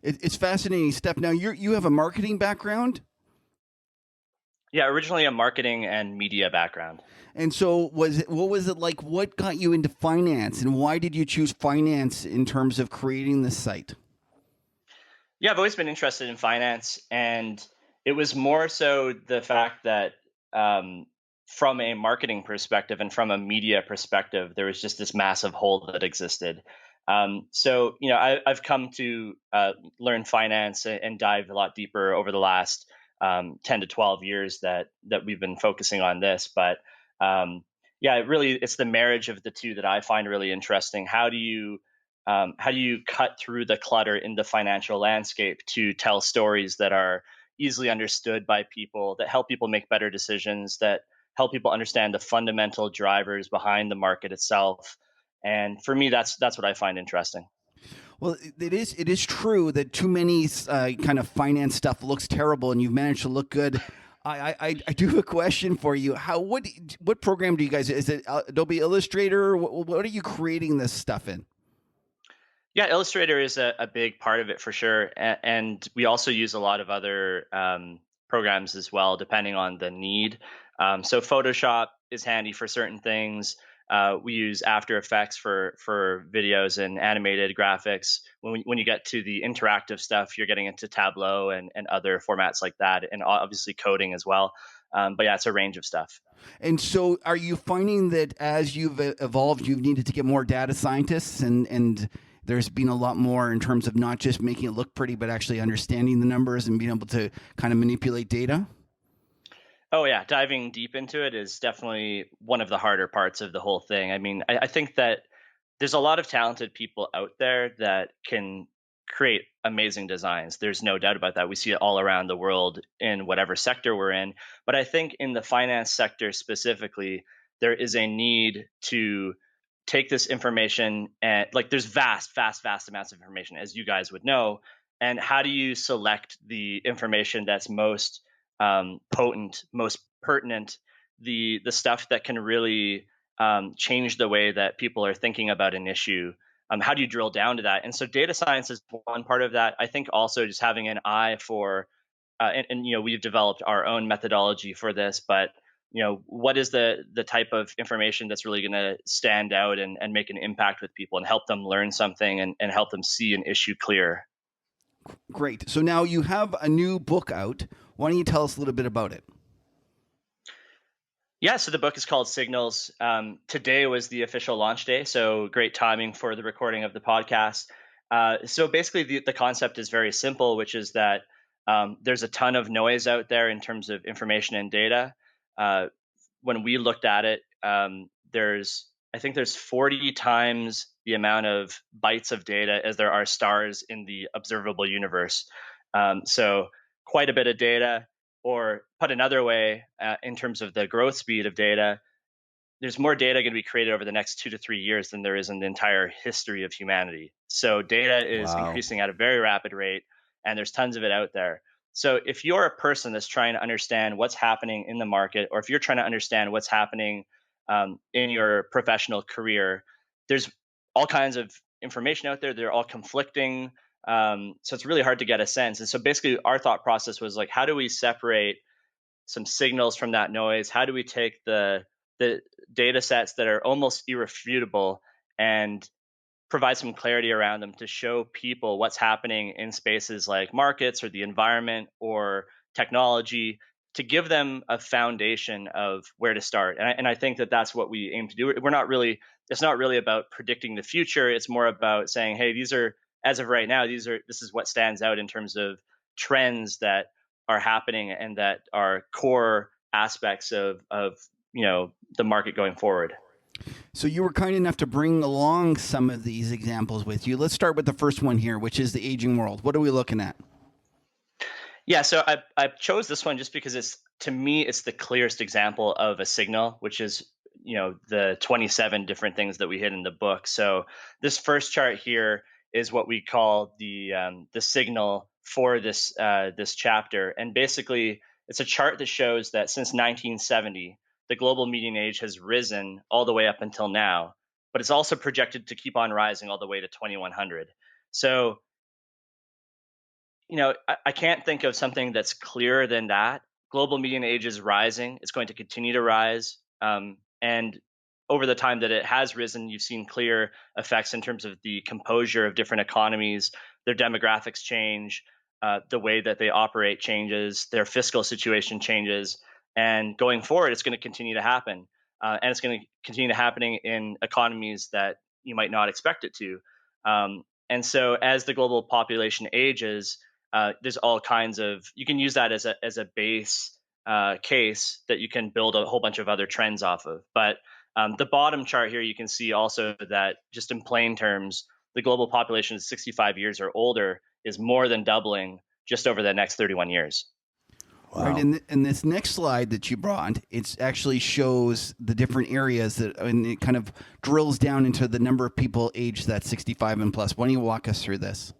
It's fascinating stuff. Now, you have a marketing background? Yeah, originally a marketing and media background. And so what was it like? What got you into finance, and why did you choose finance in terms of creating this site? Yeah, I've always been interested in finance, and it was more so the fact that from a marketing perspective and from a media perspective, there was just this massive hole that existed. I've come to learn finance and dive a lot deeper over the last 10 to 12 years that we've been focusing on this. But yeah, it's the marriage of the two that I find really interesting. How do you cut through the clutter in the financial landscape to tell stories that are easily understood by people, that help people make better decisions, that help people understand the fundamental drivers behind the market itself? And for me, that's what I find interesting. Well, it is true that too many kind of finance stuff looks terrible, and you've managed to look good. I do have a question for you. What program do you guys? Is it Adobe Illustrator? What are you creating this stuff in? Yeah, Illustrator is a big part of it for sure. And we also use a lot of other programs as well, depending on the need. So Photoshop is handy for certain things. We use After Effects for videos and animated graphics. When you get to the interactive stuff, you're getting into Tableau and other formats like that, and obviously coding as well. But yeah, it's a range of stuff. And so, are you finding that as you've evolved, you've needed to get more data scientists, and there's been a lot more in terms of not just making it look pretty, but actually understanding the numbers and being able to kind of manipulate data? Oh yeah, diving deep into it is definitely one of the harder parts of the whole thing. I mean, I think that there's a lot of talented people out there that can create amazing designs. There's no doubt about that. We see it all around the world in whatever sector we're in. But I think in the finance sector specifically, there is a need to take this information, and like there's vast amounts of information, as you guys would know. And how do you select the information that's most potent, most pertinent, the stuff that can really change the way that people are thinking about an issue? How do you drill down to that? And so data science is one part of that. I think also just having an eye for, we've developed our own methodology for this, but what is the type of information that's really going to stand out and make an impact with people and help them learn something and help them see an issue clear. Great. So now you have a new book out. Why don't you tell us a little bit about it? Yeah, so the book is called Signals. Today was the official launch day, so great timing for the recording of the podcast. So basically, the concept is very simple, which is that there's a ton of noise out there in terms of information and data. When we looked at it, I think there's 40 times the amount of bytes of data as there are stars in the observable universe. So quite a bit of data. Or put another way, in terms of the growth speed of data, there's more data going to be created over the next 2 to 3 years than there is in the entire history of humanity. So data is Wow. increasing at a very rapid rate, and there's tons of it out there. So if you're a person that's trying to understand what's happening in the market, or if you're trying to understand what's happening in your professional career. There's all kinds of information out there. They're all conflicting. So it's really hard to get a sense. And so basically, our thought process was like, how do we separate some signals from that noise? How do we take the data sets that are almost irrefutable and provide some clarity around them to show people what's happening in spaces like markets or the environment or technology, to give them a foundation of where to start. And I think that that's what we aim to do. It's not really about predicting the future. It's more about saying, hey, these are, as of right now, this is what stands out in terms of trends that are happening and that are core aspects of the market going forward. So you were kind enough to bring along some of these examples with you. Let's start with the first one here, which is the aging world. What are we looking at? Yeah, so I chose this one just because to me it's the clearest example of a signal, which is the 27 different things that we hit in the book. So this first chart here is what we call the signal for this chapter, and basically it's a chart that shows that since 1970 the global median age has risen all the way up until now, but it's also projected to keep on rising all the way to 2100. So I can't think of something that's clearer than that. Global median age is rising. It's going to continue to rise. And over the time that it has risen, you've seen clear effects in terms of the composure of different economies. Their demographics change, the way that they operate changes, their fiscal situation changes. And going forward, it's going to continue to happen. And it's going to continue to happening in economies that you might not expect it to. And so as the global population ages, there's all kinds of, you can use that as a base case that you can build a whole bunch of other trends off of. But the bottom chart here, you can see also that just in plain terms, the global population of 65 years or older is more than doubling just over the next 31 years. Wow. Right, and this next slide that you brought, it actually shows the different areas and it kind of drills down into the number of people aged that 65 and plus. Why don't you walk us through this?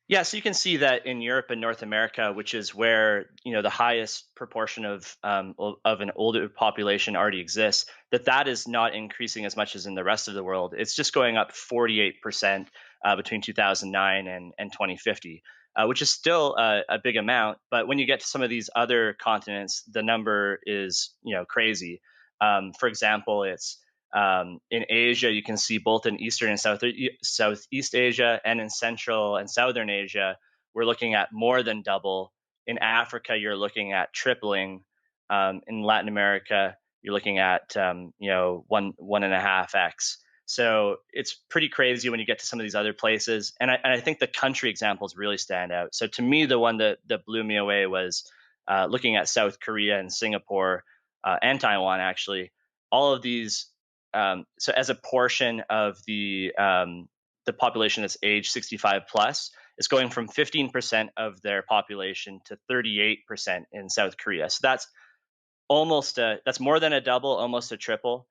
Yeah, so you can see that in Europe and North America, which is where the highest proportion of an older population already exists, that is not increasing as much as in the rest of the world. It's just going up 48% between 2009 and 2050, which is still a big amount. But when you get to some of these other continents, the number is crazy. For example, it's in Asia, you can see both in Eastern and Southeast Asia and in Central and Southern Asia, we're looking at more than double. In Africa, you're looking at tripling. In Latin America, you're looking at 1.5x. So it's pretty crazy when you get to some of these other places. And I think the country examples really stand out. So to me, the one that blew me away was looking at South Korea and Singapore and Taiwan, actually. All of these. So as a portion of the population that's age 65 plus, it's going from 15% of their population to 38% in South Korea. So that's that's more than a double, almost a triple.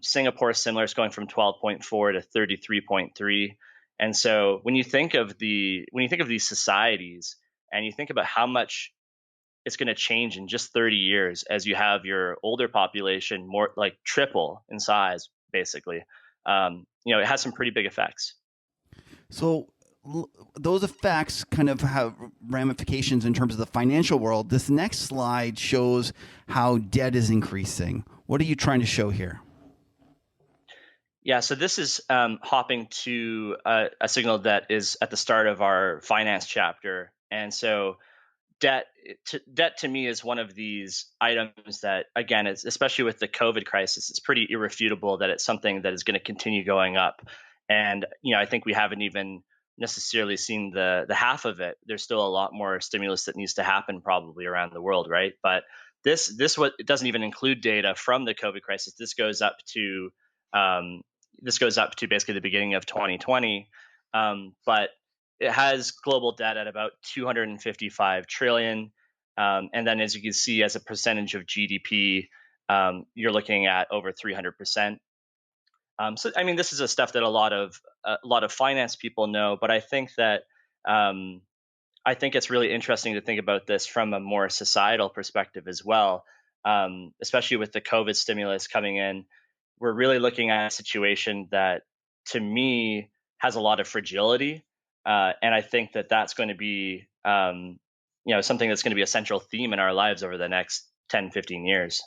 Singapore is similar. It's going from 12.4 to 33.3. And so when you think of these societies and you think about how much it's going to change in just 30 years as you have your older population more like triple in size, basically. It has some pretty big effects. So those effects kind of have ramifications in terms of the financial world. This next slide shows how debt is increasing. What are you trying to show here? Yeah, so this is hopping to a signal that is at the start of our finance chapter. And so debt to me is one of these items that, again, especially with the COVID crisis, it's pretty irrefutable that it's something that is going to continue going up. And I think we haven't even necessarily seen the half of it. There's still a lot more stimulus that needs to happen probably around the world, right? But it doesn't even include data from the COVID crisis. This goes up to basically the beginning of 2020, but it has global debt at about 255 trillion. And then as you can see, as a percentage of GDP, you're looking at over 300%. So, I mean, this is a stuff that a lot of finance people know, but I think that I think it's really interesting to think about this from a more societal perspective as well. especially with the COVID stimulus coming in, we're really looking at a situation that, to me, has a lot of fragility. And I think that that's going to be, something that's going to be a central theme in our lives over the next 10, 15 years.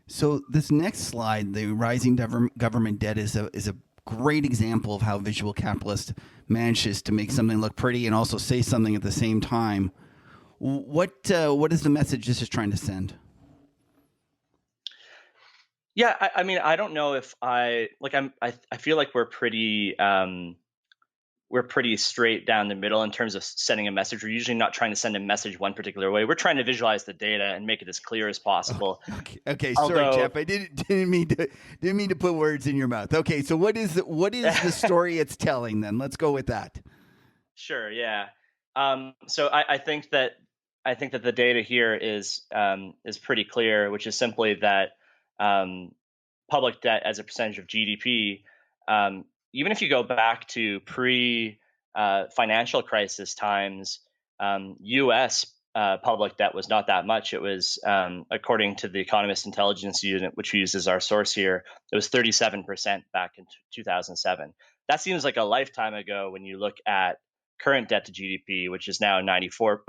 So this next slide, the rising government debt, is a great example of how visual capitalist manages to make something look pretty and also say something at the same time. What is the message this is trying to send? Yeah, I mean, I don't know if I feel like we're pretty straight down the middle in terms of sending a message. We're usually not trying to send a message one particular way. We're trying to visualize the data and make it as clear as possible. Okay. Sorry, Jeff. I didn't mean to put words in your mouth. Okay, so what is the story it's telling then? Let's go with that. Sure. Yeah. So I think that the data here is pretty clear, which is simply that public debt as a percentage of GDP, even if you go back to pre-financial crisis times, U.S. Public debt was not that much. It was, according to the Economist Intelligence Unit, which we use as our source here, it was 37% back in 2007. That seems like a lifetime ago when you look at current debt to GDP, which is now 94%,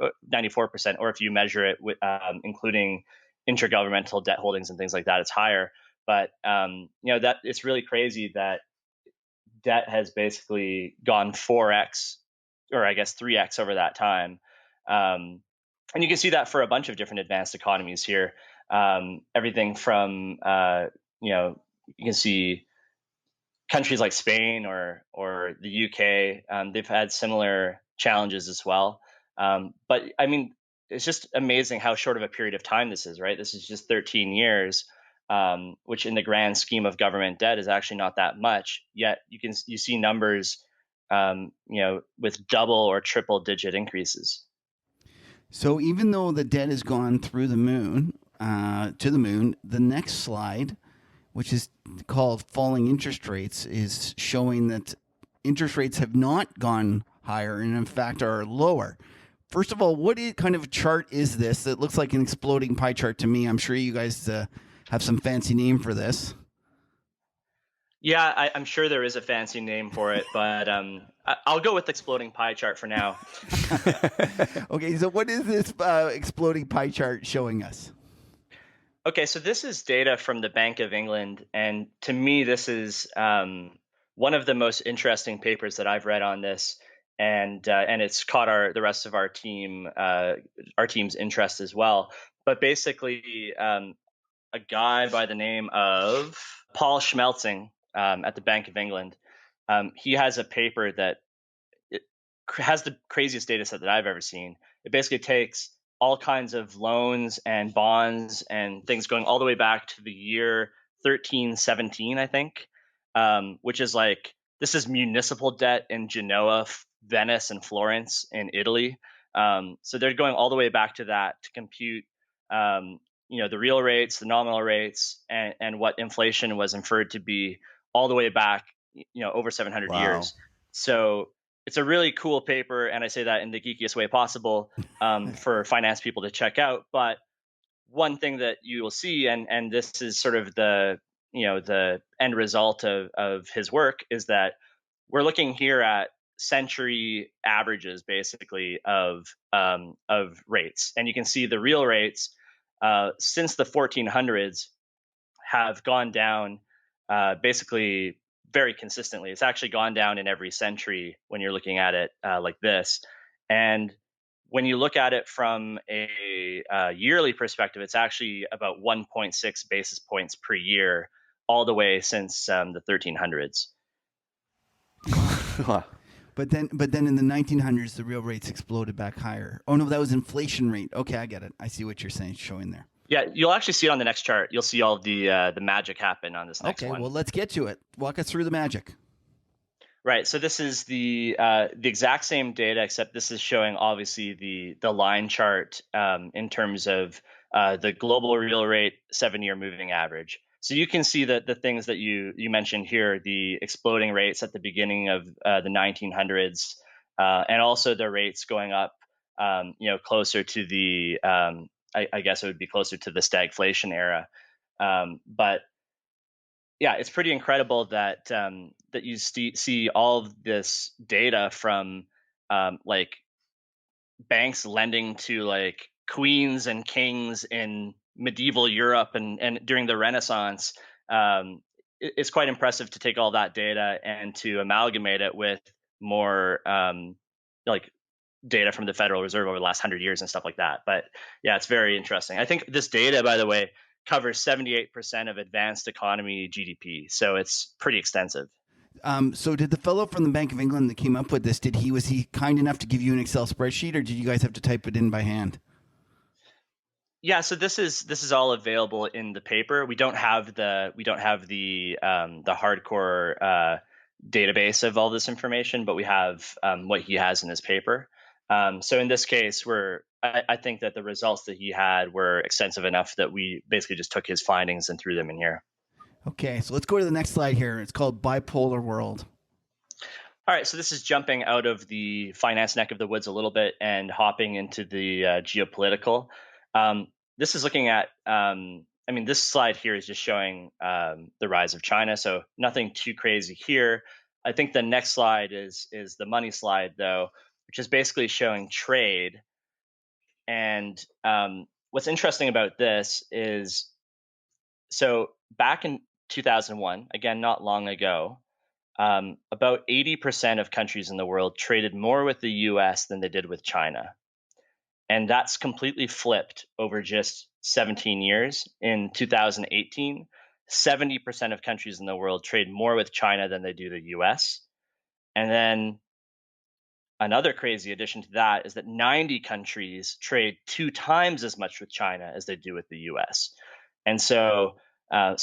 or if you measure it with, including intergovernmental debt holdings and things like that, it's higher. But that it's really crazy that debt has basically gone 4x, or I guess 3x over that time. And you can see that for a bunch of different advanced economies here. Everything from you can see countries like Spain or the UK. They've had similar challenges as well. But I mean, it's just amazing how short of a period of time this is, right? This is just 13 years, which in the grand scheme of government debt is actually not that much. Yet you see numbers, with double or triple digit increases. So even though the debt has gone through the moon, the next slide, which is called falling interest rates, is showing that interest rates have not gone higher and in fact are lower. First of all, what kind of chart is this? It looks like an exploding pie chart to me. I'm sure you guys have some fancy name for this. Yeah, I'm sure there is a fancy name for it, but I'll go with exploding pie chart for now. Okay, so what is this exploding pie chart showing us? Okay, so this is data from the Bank of England, and to me, this is one of the most interesting papers that I've read on this, and it's caught the rest of our team's interest as well. But basically, a guy by the name of Paul Schmelzing at the Bank of England, he has a paper that has the craziest data set that I've ever seen. It basically takes all kinds of loans and bonds and things going all the way back to the year 1317, I think, which is this is municipal debt in Genoa, Venice, and Florence in Italy. So they're going all the way back to that to compute, the real rates, the nominal rates, and what inflation was inferred to be all the way back, over 700 years. So it's a really cool paper, and I say that in the geekiest way possible, for finance people to check out. But one thing that you will see, and this is sort of the end result of his work, is that we're looking here at century averages, basically, of rates, and you can see the real rates since the 1400s have gone down basically very consistently. It's actually gone down in every century when you're looking at it like this. And when you look at it from a yearly perspective, it's actually about 1.6 basis points per year, all the way since the 1300s. But then in the 1900s, the real rates exploded back higher. Oh no, that was inflation rate. Okay, I get it. I see what you're saying, showing there. Yeah, you'll actually see it on the next chart. You'll see all of the magic happen on this next one. Okay, well, let's get to it. Walk us through the magic. Right. So this is the exact same data, except this is showing obviously the line chart in terms of the global real rate 7-year moving average. So you can see that the things that you mentioned here, the exploding rates at the beginning of the 1900s, and also the rates going up, closer to the I guess it would be closer to the stagflation era. But yeah, it's pretty incredible that that you see all of this data from like banks lending to like queens and kings in medieval Europe and during the Renaissance. It's quite impressive to take all that data and to amalgamate it with more like data from the Federal Reserve over the last 100 years and stuff like that. But yeah, it's very interesting. I think this data, by the way, covers 78% of advanced economy GDP, so it's pretty extensive. So did the fellow from the Bank of England that came up with this, was he kind enough to give you an Excel spreadsheet, or did you guys have to type it in by hand? Yeah, so this is all available in the paper. We don't have the hardcore database of all this information, but we have what he has in his paper. So in this case, I think that the results that he had were extensive enough that we basically just took his findings and threw them in here. Okay, so let's go to the next slide here. It's called Bipolar World. All right, so this is jumping out of the finance neck of the woods a little bit and hopping into the geopolitical. This is looking at, this slide here is just showing the rise of China, so nothing too crazy here. I think the next slide is the money slide, though, which is basically showing trade. And what's interesting about this is, so back in 2001, again, not long ago, about 80% of countries in the world traded more with the US than they did with China. And that's completely flipped over just 17 years. In 2018, 70% of countries in the world trade more with China than they do the US. And then another crazy addition to that is that 90 countries trade 2 times as much with China as they do with the US. And so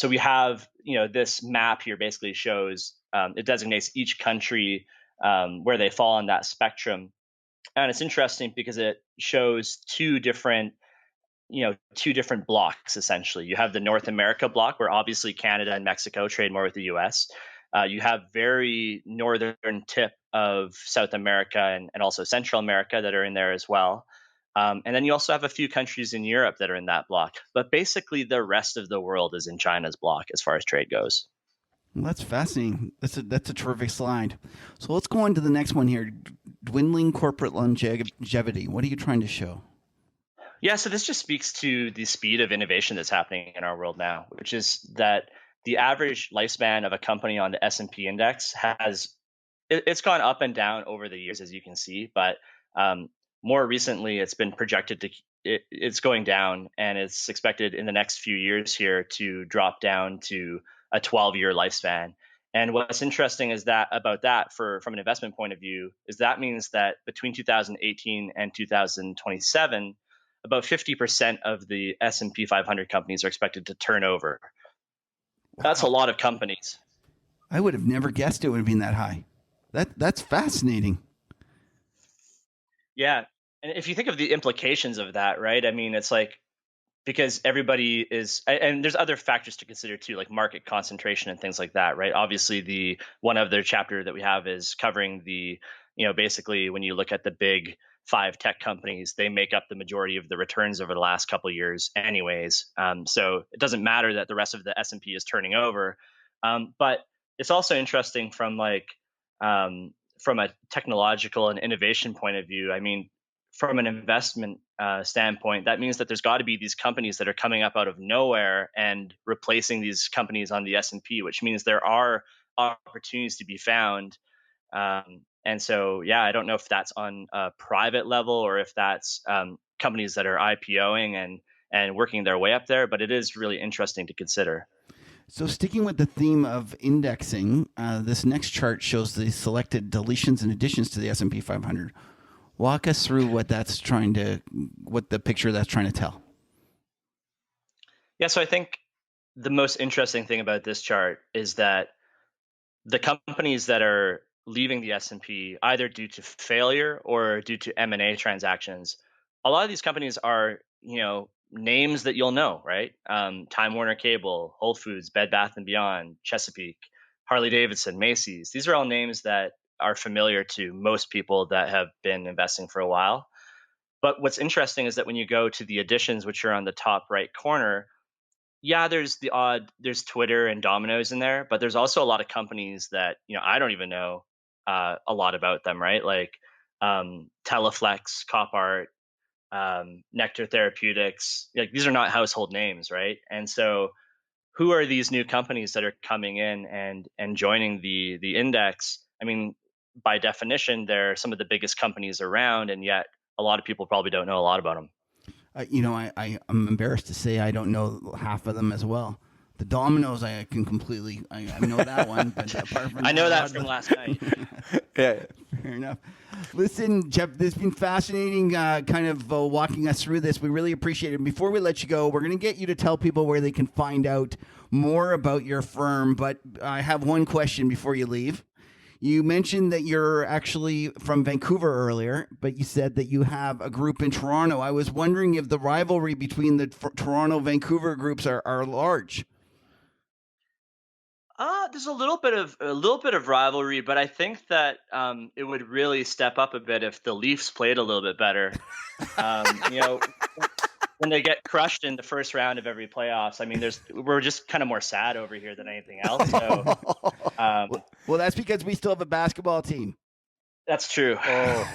we have, this map here basically shows, it designates each country where they fall on that spectrum. And it's interesting because it shows two different blocks, essentially. You have the North America block, where obviously Canada and Mexico trade more with the US. You have very northern tip of South America and also Central America that are in there as well. And then you also have a few countries in Europe that are in that block. But basically, the rest of the world is in China's block as far as trade goes. Well, that's fascinating. That's a terrific slide. So let's go on to the next one here. Dwindling corporate longevity. What are you trying to show? Yeah, so this just speaks to the speed of innovation that's happening in our world now, which is that the average lifespan of a company on the S&P index it's gone up and down over the years, as you can see, but more recently it's been projected it's going down, and it's expected in the next few years here to drop down to a 12-year lifespan. And what's interesting is that from an investment point of view, is that means that between 2018 and 2027, about 50% of the S&P 500 companies are expected to turn over. Wow. That's a lot of companies. I would have never guessed it would have been that high. That's fascinating. Yeah. And if you think of the implications of that, right? I mean, it's like, because everybody is, and there's other factors to consider too, like market concentration and things like that, right? Obviously, the one other chapter that we have is covering the, basically when you look at the big 5 tech companies, they make up the majority of the returns over the last couple of years anyways. So it doesn't matter that the rest of the S&P is turning over. But it's also interesting from a technological and innovation point of view. I mean, from an investment standpoint, that means that there's got to be these companies that are coming up out of nowhere and replacing these companies on the S&P, which means there are opportunities to be found. And so, yeah, I don't know if that's on a private level or if that's companies that are IPOing and working their way up there, but it is really interesting to consider. So sticking with the theme of indexing, this next chart shows the selected deletions and additions to the S&P 500. Walk us through what the picture that's trying to tell. Yeah, so I think the most interesting thing about this chart is that the companies that are leaving the S&P, either due to failure or due to M&A transactions, a lot of these companies are, names that you'll know, right? Time Warner Cable, Whole Foods, Bed Bath & Beyond, Chesapeake, Harley Davidson, Macy's. These are all names that are familiar to most people that have been investing for a while. But what's interesting is that when you go to the additions, which are on the top right corner, yeah, there's Twitter and Domino's in there, but there's also a lot of companies that, I don't even know a lot about them, right? Like Teleflex, Copart, Nectar Therapeutics. Like, these are not household names, right? And so who are these new companies that are coming in and joining the index? I mean, by definition, they're some of the biggest companies around, and yet a lot of people probably don't know a lot about them. I'm embarrassed to say I don't know half of them as well. The Dominoes, I can completely, I know that one, but apart from I know that from last night. Yeah. Fair enough. Listen, Jeff, this has been fascinating kind of walking us through this. We really appreciate it. Before we let you go, we're going to get you to tell people where they can find out more about your firm, but I have one question before you leave. You mentioned that you're actually from Vancouver earlier, but you said that you have a group in Toronto. I was wondering if the rivalry between the Toronto-Vancouver groups are large. There's a little bit of rivalry, but I think that it would really step up a bit if the Leafs played a little bit better. When they get crushed in the first round of every playoffs, I mean, we're just kind of more sad over here than anything else. So, well, that's because we still have a basketball team. That's true. Oh.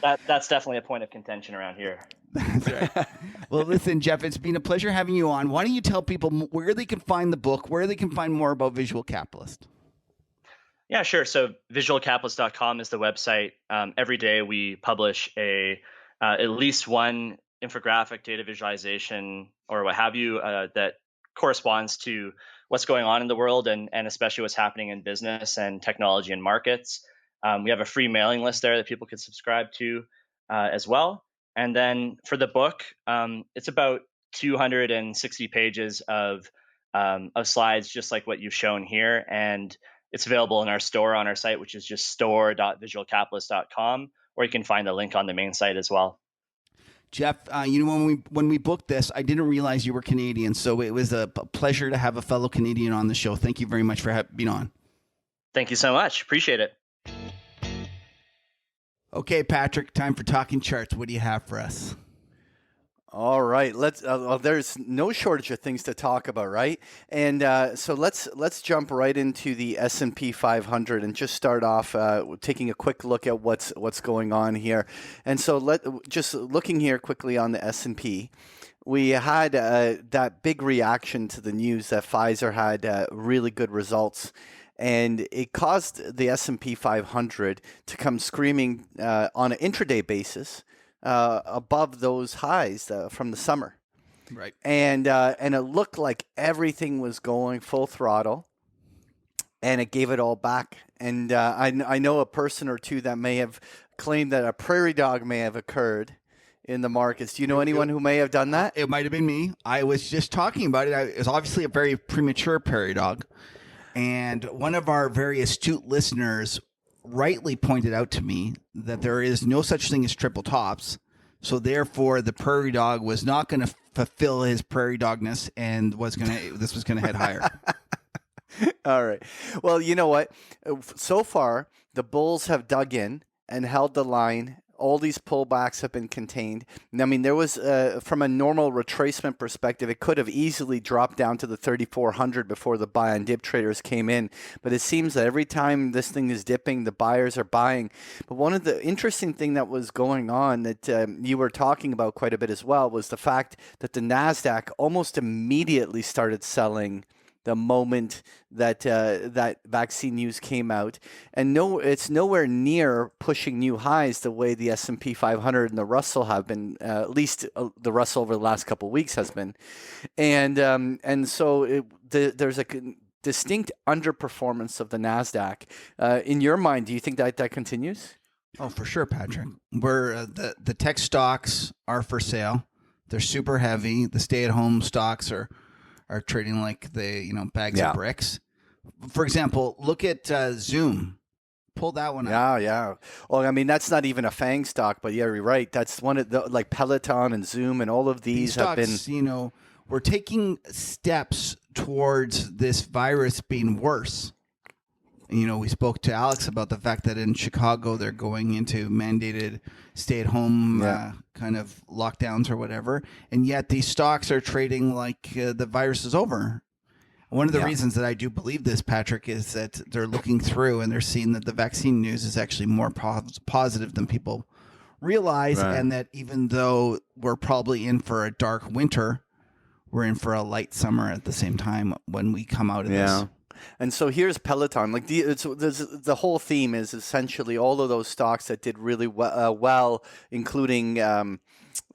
That's definitely a point of contention around here. That's right. Well, listen, Jeff, it's been a pleasure having you on. Why don't you tell people where they can find the book, where they can find more about Visual Capitalist? Yeah, sure. So visualcapitalist.com is the website. Every day we publish at least one infographic, data visualization, or what have you, that corresponds to what's going on in the world and especially what's happening in business and technology and markets. We have a free mailing list there that people can subscribe to as well. And then for the book, it's about 260 pages of slides, just like what you've shown here. And it's available in our store on our site, which is just store.visualcapitalist.com, or you can find the link on the main site as well. Jeff, when we booked this, I didn't realize you were Canadian, so it was a pleasure to have a fellow Canadian on the show. Thank you very much for being on. Thank you so much. Appreciate it. Okay, Patrick, time for Talking Charts. What do you have for us? All right, let's. There's no shortage of things to talk about, right? And so let's jump right into the S&P 500 and just start off taking a quick look at what's going on here. And so just looking here quickly on the S&P. We had that big reaction to the news that Pfizer had really good results, and it caused the S&P 500 to come screaming on an intraday basis above those highs from the summer. Right. And it looked like everything was going full throttle, and it gave it all back. And I know a person or two that may have claimed that a prairie dog may have occurred in the markets. Do you know anyone who may have done that? It might have been me. I was just talking about it. It was obviously a very premature prairie dog. And one of our very astute listeners rightly pointed out to me that there is no such thing as triple tops. So therefore, the prairie dog was not going to fulfill his prairie dogness and this was going to head higher. All right. Well, you know what? So far, the bulls have dug in and held the line. All these pullbacks have been contained. I mean, there was, from a normal retracement perspective, it could have easily dropped down to the 3,400 before the buy and dip traders came in. But it seems that every time this thing is dipping, the buyers are buying. But one of the interesting thing that was going on that you were talking about quite a bit as well was the fact that the NASDAQ almost immediately started selling the moment that that vaccine news came out, and it's nowhere near pushing new highs the way the S&P 500 and the Russell have been. At least the Russell over the last couple of weeks has been, and so there's a distinct underperformance of the NASDAQ. In your mind, do you think that continues? Oh, for sure, Patrick. Where the tech stocks are for sale, they're super heavy. The stay-at-home stocks are trading like bags of bricks. For example, look at Zoom. Pull that one out. Yeah. Well, I mean, that's not even a FANG stock, but yeah, you're right. That's one of the, like Peloton and Zoom and all of these have stocks, been. We're taking steps towards this virus being worse. You know, we spoke to Alex about the fact that in Chicago they're going into mandated stay-at-home kind of lockdowns or whatever, and yet these stocks are trading like the virus is over. One of the reasons that I do believe this, Patrick, is that they're looking through and they're seeing that the vaccine news is actually more positive than people realize, and that even though we're probably in for a dark winter, we're in for a light summer at the same time when we come out of this. And so here's Peloton. Like the whole theme is essentially all of those stocks that did really well, including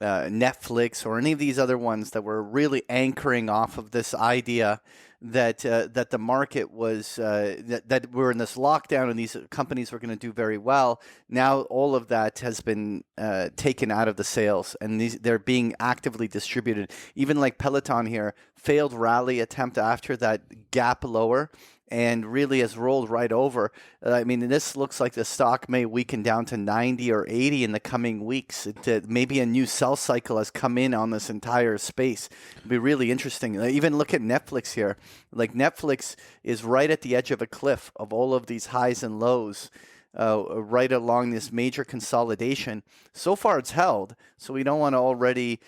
Netflix or any of these other ones that were really anchoring off of this idea that the market was that we're in this lockdown and these companies were going to do very well. Now all of that has been taken out of the sales, and they're being actively distributed. Even like Peloton here, failed rally attempt after that gap lower, and really has rolled right over. I mean, this looks like the stock may weaken down to 90 or 80 in the coming weeks. Maybe a new sell cycle has come in on this entire space. It'd be really interesting. Even look at Netflix here. Like Netflix is right at the edge of a cliff of all of these highs and lows. Right along this major consolidation. So far it's held, so we don't want to already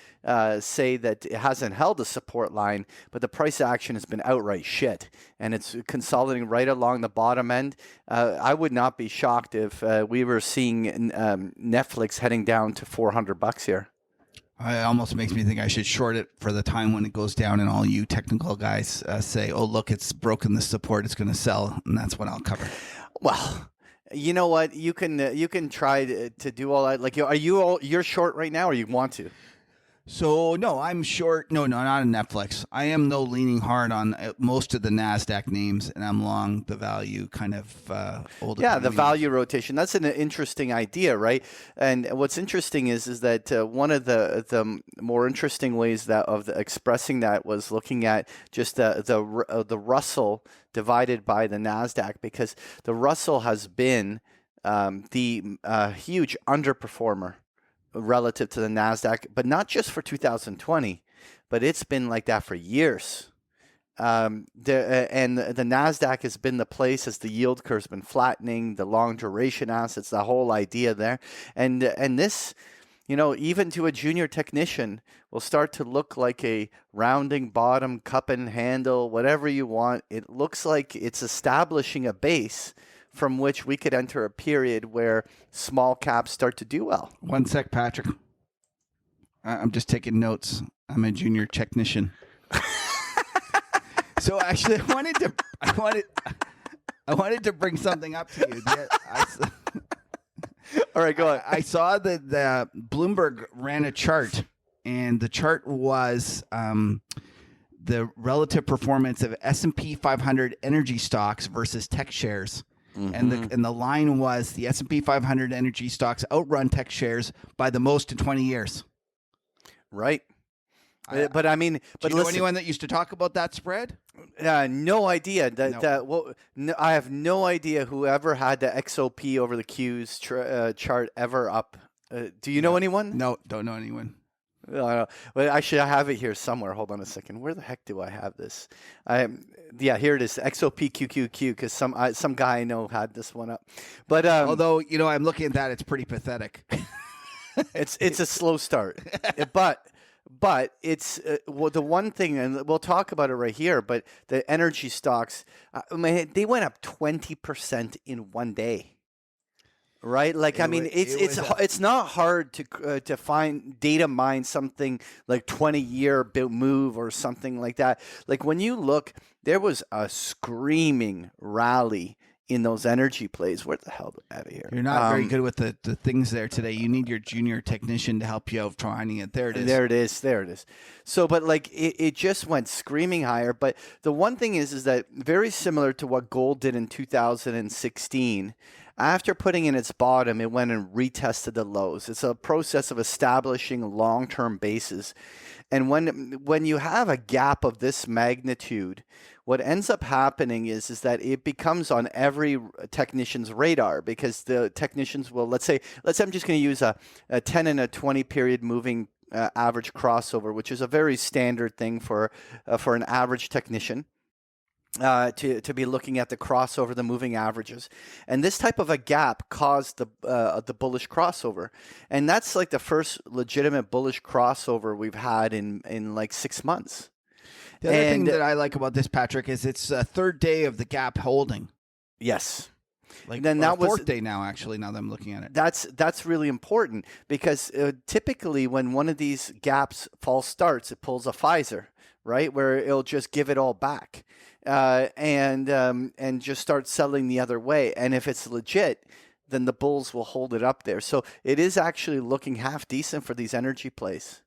say that it hasn't held a support line, but the price action has been outright shit, and it's consolidating right along the bottom end. I would not be shocked if we were seeing Netflix heading down to $400 here. It almost makes me think I should short it for the time when it goes down, and all you technical guys say, "Oh, look, it's broken the support; it's going to sell," and that's what I'll cover. Well, you know what? You can try to do all that. Like, you're short right now, or you want to? So no, I'm short. No, not on Netflix. I am leaning hard on most of the NASDAQ names, and I'm long the value kind of older. Yeah, the value rotation. That's an interesting idea, right? And what's interesting is that one of the more interesting ways of expressing that was looking at just the Russell divided by the NASDAQ, because the Russell has been the huge underperformer relative to the NASDAQ, but not just for 2020, but it's been like that for years. And the NASDAQ has been the place as the yield curve's been flattening, the long duration assets, the whole idea there. And this, even to a junior technician, will start to look like a rounding bottom, cup and handle, whatever you want. It looks like it's establishing a base from which we could enter a period where small caps start to do well. One sec, Patrick. I'm just taking notes. I'm a junior technician. So actually, I wanted to bring something up to you. All right, go on. I saw that the Bloomberg ran a chart, and the chart was the relative performance of S&P 500 energy stocks versus tech shares. Mm-hmm. And the line was the S&P 500 energy stocks outrun tech shares by the most in 20 years. Right. But I mean, do you know anyone that used to talk about that spread? No idea. I have no idea who ever had the XOP over the Qs chart ever up. Do you know anyone? No, don't know anyone. Well, actually, I have it here somewhere. Hold on a second. Where the heck do I have this? Here it is. XOP QQQ, because some guy I know had this one up. But although I'm looking at that, it's pretty pathetic. it's a slow start, but it's the one thing, and we'll talk about it right here. But the energy stocks, they went up 20% in one day. Right, like it's not hard to find data mine something like 20-year move or something like that. Like when you look, there was a screaming rally in those energy plays. Where the hell do I have it here? You're not very good with the things there today. You need your junior technician to help you out finding it. There it is. There it is. So, but like it just went screaming higher. But the one thing is that very similar to what gold did in 2016. After putting in its bottom, it went and retested the lows. It's a process of establishing long-term bases. And when you have a gap of this magnitude, what ends up happening is that it becomes on every technician's radar, because the technicians will, let's say I'm just going to use a 10 and a 20 period moving average crossover, which is a very standard thing for an average technician. to be looking at the crossover, the moving averages, and this type of a gap caused the bullish crossover, and that's like the first legitimate bullish crossover we've had in like 6 months. The other thing that I like about this, Patrick, is it's a third day of the gap holding. Yes. Like then that was fourth day now, actually, now that I'm looking at it. That's really important because typically when one of these gaps false starts, it pulls a Pfizer, right, where it'll just give it all back and just start selling the other way. And if it's legit, then the bulls will hold it up there. So it is actually looking half decent for these energy plays.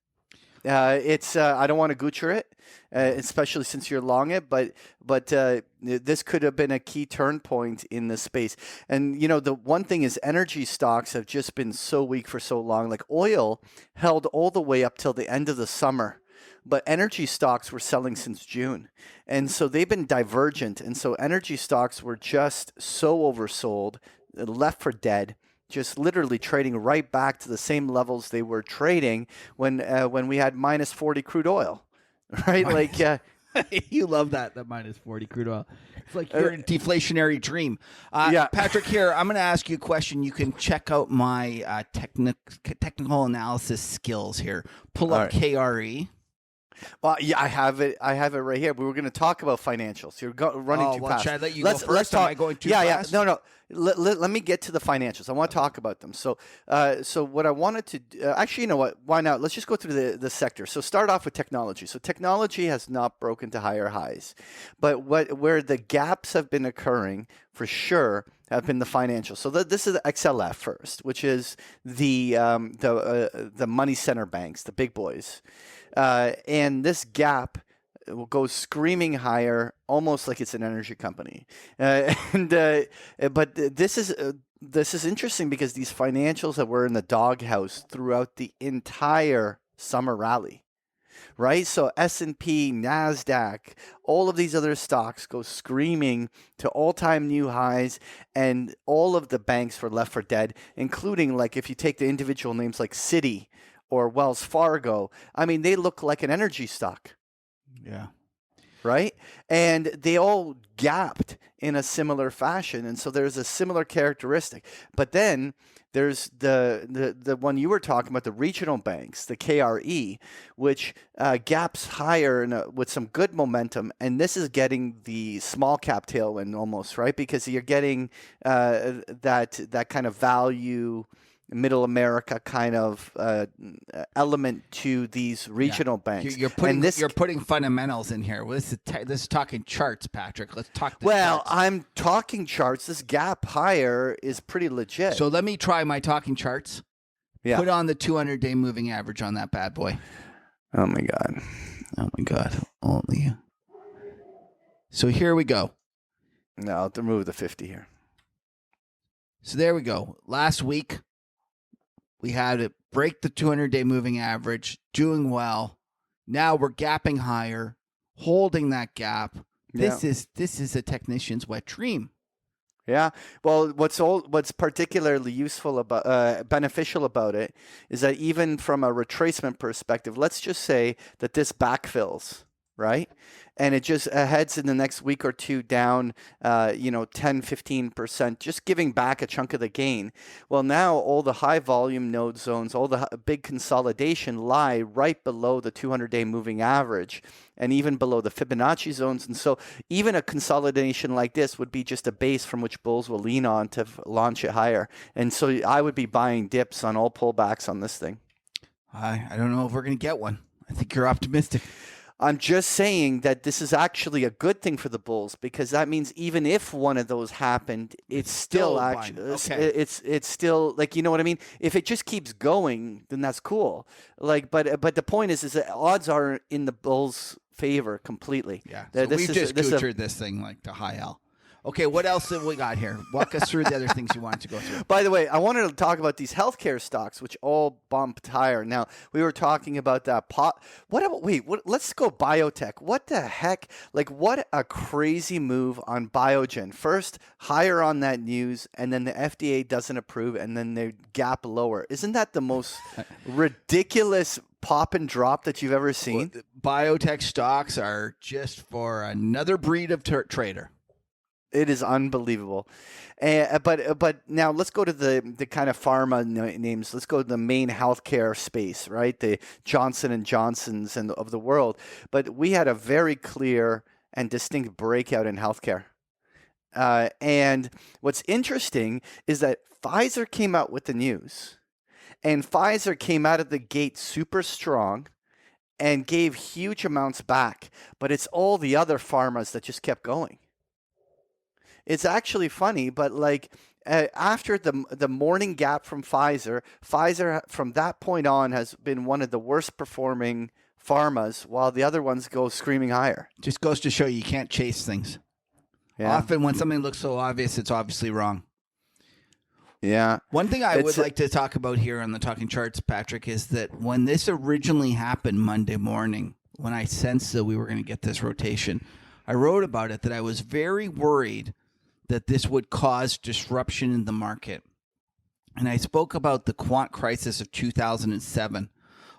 It's I don't want to Gucci it, especially since you're long it, but this could have been a key turn point in the space. And the one thing is energy stocks have just been so weak for so long. Like oil held all the way up till the end of the summer, but energy stocks were selling since June, and so they've been divergent. And so energy stocks were just so oversold, left for dead. Just literally trading right back to the same levels they were trading when we had minus 40 crude oil, right? Like you love the minus 40 crude oil. It's like your deflationary dream. Yeah. Patrick, here, I'm going to ask you a question. You can check out my technical analysis skills here. Pull up KRE. Well, yeah, I have it right here. We were going to talk about financials. You're running too fast. Should I let you go first? Let's talk. Am I going too fast? No. Let me get to the financials. I want to talk about them. So what I wanted to actually, you know what? Why not? Let's just go through the sector. So start off with technology. So technology has not broken to higher highs, but where the gaps have been occurring for sure have been the financials. So this is the XLF first, which is the money center banks, the big boys. And this gap will go screaming higher, almost like it's an energy company. But this is interesting because these financials that were in the doghouse throughout the entire summer rally, right? So S&P, NASDAQ, all of these other stocks go screaming to all-time new highs, and all of the banks were left for dead, including, like, if you take the individual names like Citi or Wells Fargo, I mean, they look like an energy stock. Yeah. Right? And they all gapped in a similar fashion. And so there's a similar characteristic. But then there's the one you were talking about, the regional banks, the KRE, which gaps higher with some good momentum. And this is getting the small cap tailwind almost, right? Because you're getting that kind of value, middle America kind of element to these regional banks. You're putting fundamentals in here. Well, this is talking charts, Patrick. Let's talk. Well, charts. I'm talking charts. This gap higher is pretty legit. So let me try my talking charts. Yeah. Put on the 200-day moving average on that bad boy. Oh my god. Only. So here we go. No, I'll remove the 50 here. So there we go. Last week, we had it break the 200-day moving average, doing well. Now we're gapping higher, holding that gap. This is a technician's wet dream. Yeah. Well, what's particularly useful about beneficial about it is that even from a retracement perspective, let's just say that this backfills, right? And it just heads in the next week or two down, 10-15%, just giving back a chunk of the gain. Well, now all the high volume node zones, all the big consolidation lie right below the 200-day moving average and even below the Fibonacci zones. And so even a consolidation like this would be just a base from which bulls will lean on to launch it higher. And so I would be buying dips on all pullbacks on this thing. I don't know if we're going to get one. I think you're optimistic. I'm just saying that this is actually a good thing for the bulls, because that means even if one of those happened, it's still actually it's still, like, you know what I mean? If it just keeps going, then that's cool. Like, but the point is that odds are in the bulls' favor completely. Yeah. So we've just Gucci'd this thing like to high L. Okay, what else have we got here? Walk us through the other things you wanted to go through. By the way, I wanted to talk about these healthcare stocks, which all bumped higher. Now, we were talking about that pot. Let's go biotech. What the heck? Like, what a crazy move on Biogen. First, higher on that news, and then the FDA doesn't approve, and then they gap lower. Isn't that the most ridiculous pop and drop that you've ever seen? Biotech stocks are just for another breed of trader. It is unbelievable. But now let's go to the kind of pharma names. Let's go to the main healthcare space, right? The Johnson and Johnsons of the world. But we had a very clear and distinct breakout in healthcare. And what's interesting is that Pfizer came out with the news, and Pfizer came out of the gate super strong and gave huge amounts back. But it's all the other pharmas that just kept going. It's actually funny, but like after the morning gap from Pfizer from that point on has been one of the worst performing pharmas, while the other ones go screaming higher. Just goes to show you can't chase things. Yeah. Often when something looks so obvious, it's obviously wrong. Yeah. One thing I would like to talk about here on the Talking Charts, Patrick, is that when this originally happened Monday morning, when I sensed that we were going to get this rotation, I wrote about it that I was very worried that this would cause disruption in the market. And I spoke about the quant crisis of 2007.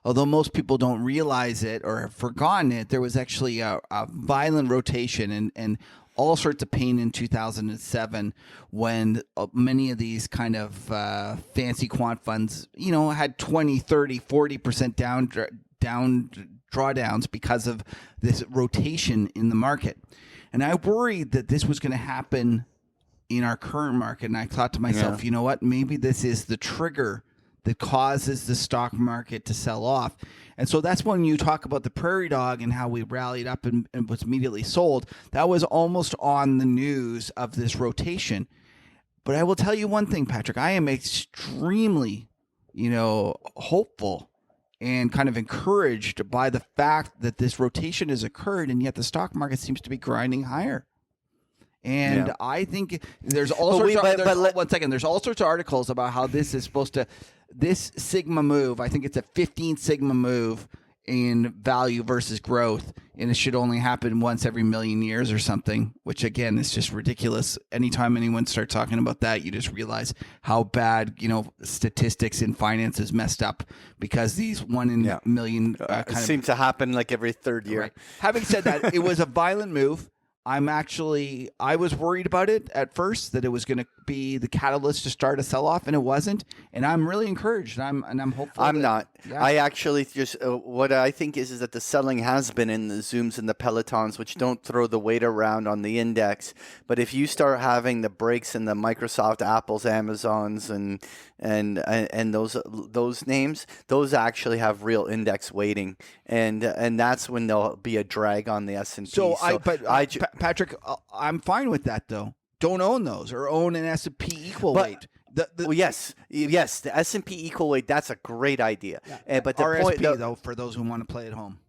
Although most people don't realize it or have forgotten it, there was actually a violent rotation and all sorts of pain in 2007 when many of these kind of fancy quant funds, had 20, 30, 40% down drawdowns because of this rotation in the market. And I worried that this was going to happen in our current market. And I thought to myself, you know what, maybe this is the trigger that causes the stock market to sell off. And so that's when you talk about the prairie dog and how we rallied up and was immediately sold. That was almost on the news of this rotation. But I will tell you one thing, Patrick, I am extremely, hopeful and kind of encouraged by the fact that this rotation has occurred, and yet the stock market seems to be grinding higher. And I think there's all sorts there's all sorts of articles about how this is supposed to, this sigma move, I think it's a 15 sigma move in value versus growth, and it should only happen once every million years or something, which again is just ridiculous. Anytime anyone starts talking about that, you just realize how bad, statistics in finance is messed up, because these 1 in a million seem to happen like every third year. Right. Having said that, it was a violent move. I was worried about it at first, that it was going to be the catalyst to start a sell-off, and it wasn't. And I'm really encouraged. I'm hopeful. I'm not. Yeah. I actually just what I think is that the selling has been in the Zooms and the Pelotons, which don't throw the weight around on the index. But if you start having the breaks in the Microsoft, Apples, Amazons, and those names, those actually have real index weighting, and that's when there'll be a drag on the S&P. Patrick, I'm fine with that though. Don't own those, or own an S&P equal weight. Yes, the S&P equal weight, that's a great idea. Yeah. But the RSP though, for those who want to play at home.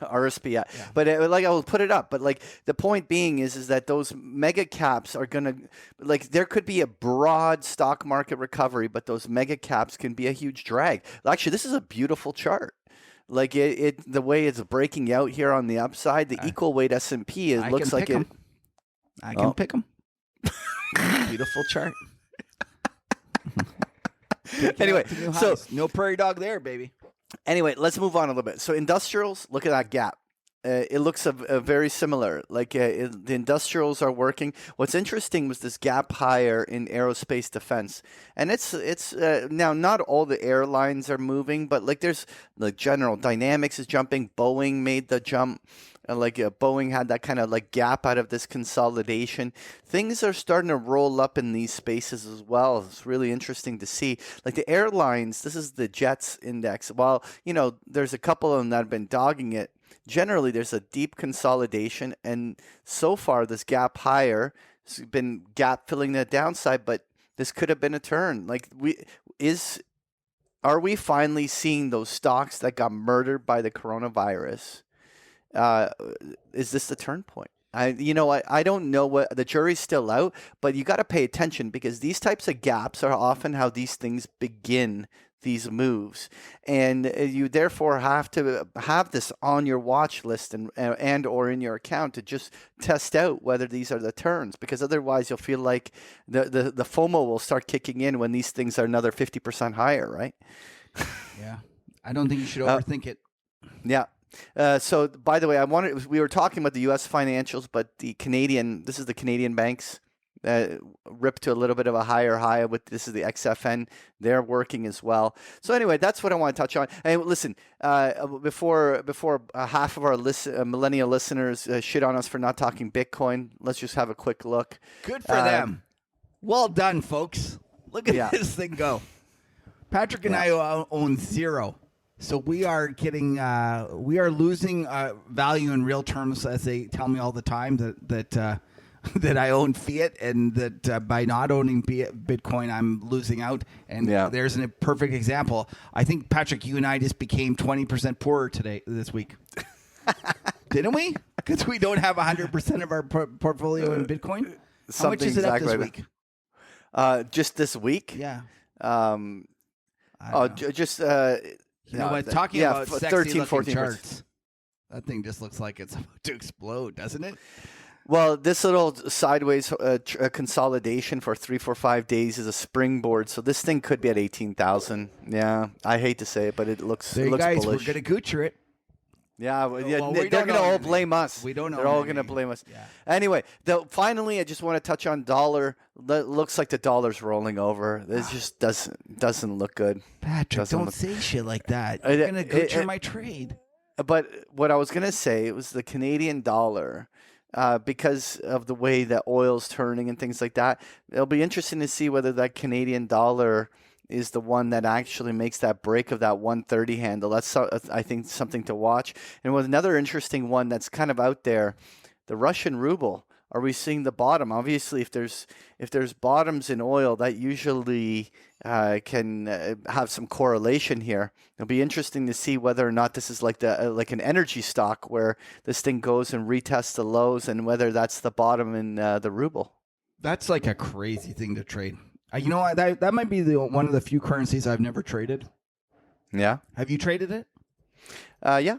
RSP, yeah. But I will put it up. But like the point being is that those mega caps are gonna, like, there could be a broad stock market recovery, but those mega caps can be a huge drag. Actually, this is a beautiful chart. Like the way it's breaking out here on the upside, the equal weight S&P looks like it. I can pick them. Beautiful chart. Anyway, so no prairie dog there, baby. Anyway, let's move on a little bit. So industrials, look at that gap. It looks very similar. Like the industrials are working. What's interesting was this gap higher in aerospace defense, and it's now not all the airlines are moving, but like there's like General Dynamics is jumping. Boeing made the jump. Boeing had that kind of like gap out of this consolidation. Things are starting to roll up in these spaces as well. It's really interesting to see. Like the airlines, this is the JETS index. While there's a couple of them that have been dogging it. Generally, there's a deep consolidation, and so far this gap higher has been gap filling the downside, but this could have been a turn. Are we finally seeing those stocks that got murdered by the coronavirus? Is this the turn point? I don't know, what the jury's still out, but you got to pay attention, because these types of gaps are often how these things begin, these moves, and you therefore have to have this on your watch list and or in your account to just test out whether these are the turns, because otherwise you'll feel like the FOMO will start kicking in when these things are another 50% higher, right? Yeah. I don't think you should overthink it. Yeah. So, by the way, we were talking about the U.S. financials, but this is the Canadian banks ripped to a little bit of a higher high. This is the XFN. They're working as well. So anyway, that's what I want to touch on. And listen, before half of our millennial listeners shit on us for not talking Bitcoin, let's just have a quick look. Good for them. Well done, folks. Look at this thing go. Patrick and I own zero. So we are losing value in real terms, as they tell me all the time that I own fiat, and that by not owning Bitcoin, I'm losing out. And there's a perfect example. I think, Patrick, you and I just became 20% poorer this week. Didn't we? Because we don't have 100% of our portfolio in Bitcoin. How much is it up this week? Just this week? Yeah. You know what? Talking about sexy 14 charts, that thing just looks like it's about to explode, doesn't it? Well, this little sideways consolidation for 3, 4, 5 days is a springboard, so this thing could be at 18,000. Yeah, I hate to say it, but it looks bullish. We're going to goocher it. Yeah, they're going to all blame us. We don't know. They're all going to blame us. Yeah. Anyway, finally, I just want to touch on dollar. Looks like the dollar's rolling over. This just doesn't look good. Patrick, don't say shit like that. You're going to goocher my trade. But what I was going to say, it was the Canadian dollar. Because of the way that oil's turning and things like that, it'll be interesting to see whether that Canadian dollar is the one that actually makes that break of that 130 handle. That's, I think, something to watch. And with another interesting one that's kind of out there, the Russian ruble. Are we seeing the bottom? Obviously, if there's bottoms in oil, that usually can have some correlation here. It'll be interesting to see whether or not this is like an energy stock where this thing goes and retests the lows, and whether that's the bottom in the ruble. That's like a crazy thing to trade. You know what? That might be one of the few currencies I've never traded. Yeah. Have you traded it? Yeah.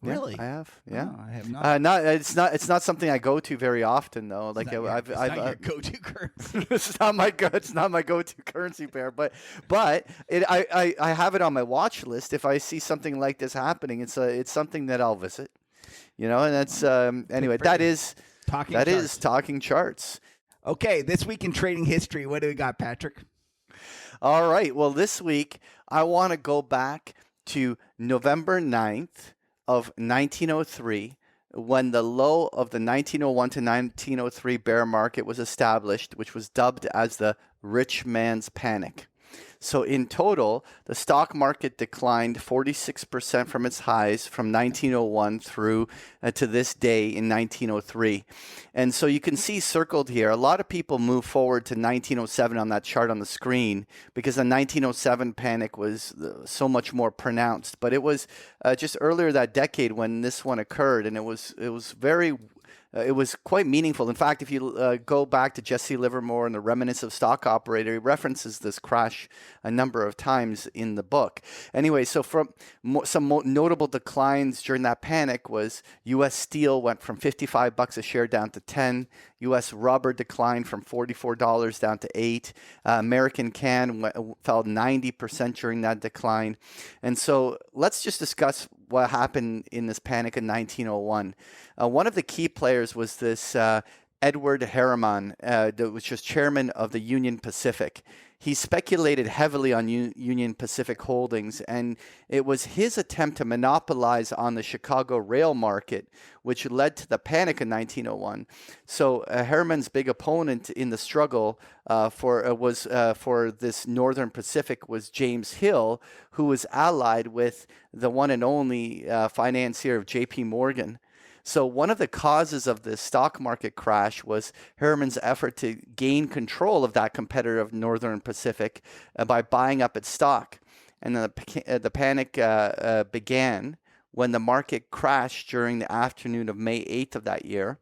Really? Yeah, I have. Yeah. No, I have not. It's not something I go to very often though. Like I've your go-to currency. It's not my go-to currency pair, but I have it on my watch list. If I see something like this happening, it's something that I'll visit. You know, and that's anyway. That is talking charts. Okay, this week in trading history, what do we got, Patrick? All right. Well, this week I want to go back to November 9th of 1903, when the low of the 1901 to 1903 bear market was established, which was dubbed as the rich man's panic. So in total, the stock market declined 46% from its highs from 1901 through to this day in 1903. And so you can see circled here, a lot of people move forward to 1907 on that chart on the screen because the 1907 panic was so much more pronounced. But it was just earlier that decade when this one occurred, and it was quite meaningful. In fact, if you go back to Jesse Livermore and the Remnants of Stock Operator, he references this crash a number of times in the book. Anyway, so from some notable declines during that panic was U.S. steel went from $55 a share down to $10. U.S. rubber declined from $44 down to $8. American can fell 90% during that decline. And so let's just discuss what happened in this panic in 1901. One of the key players was this Edward Harriman, that was just chairman of the Union Pacific. He speculated heavily on Union Pacific holdings, and it was his attempt to monopolize on the Chicago rail market, which led to the panic in 1901. So Harriman's big opponent in the struggle for this Northern Pacific was James Hill, who was allied with the one and only financier of J.P. Morgan. So one of the causes of the stock market crash was Harriman's effort to gain control of that competitor of Northern Pacific by buying up its stock. And then the panic began when the market crashed during the afternoon of May 8th of that year.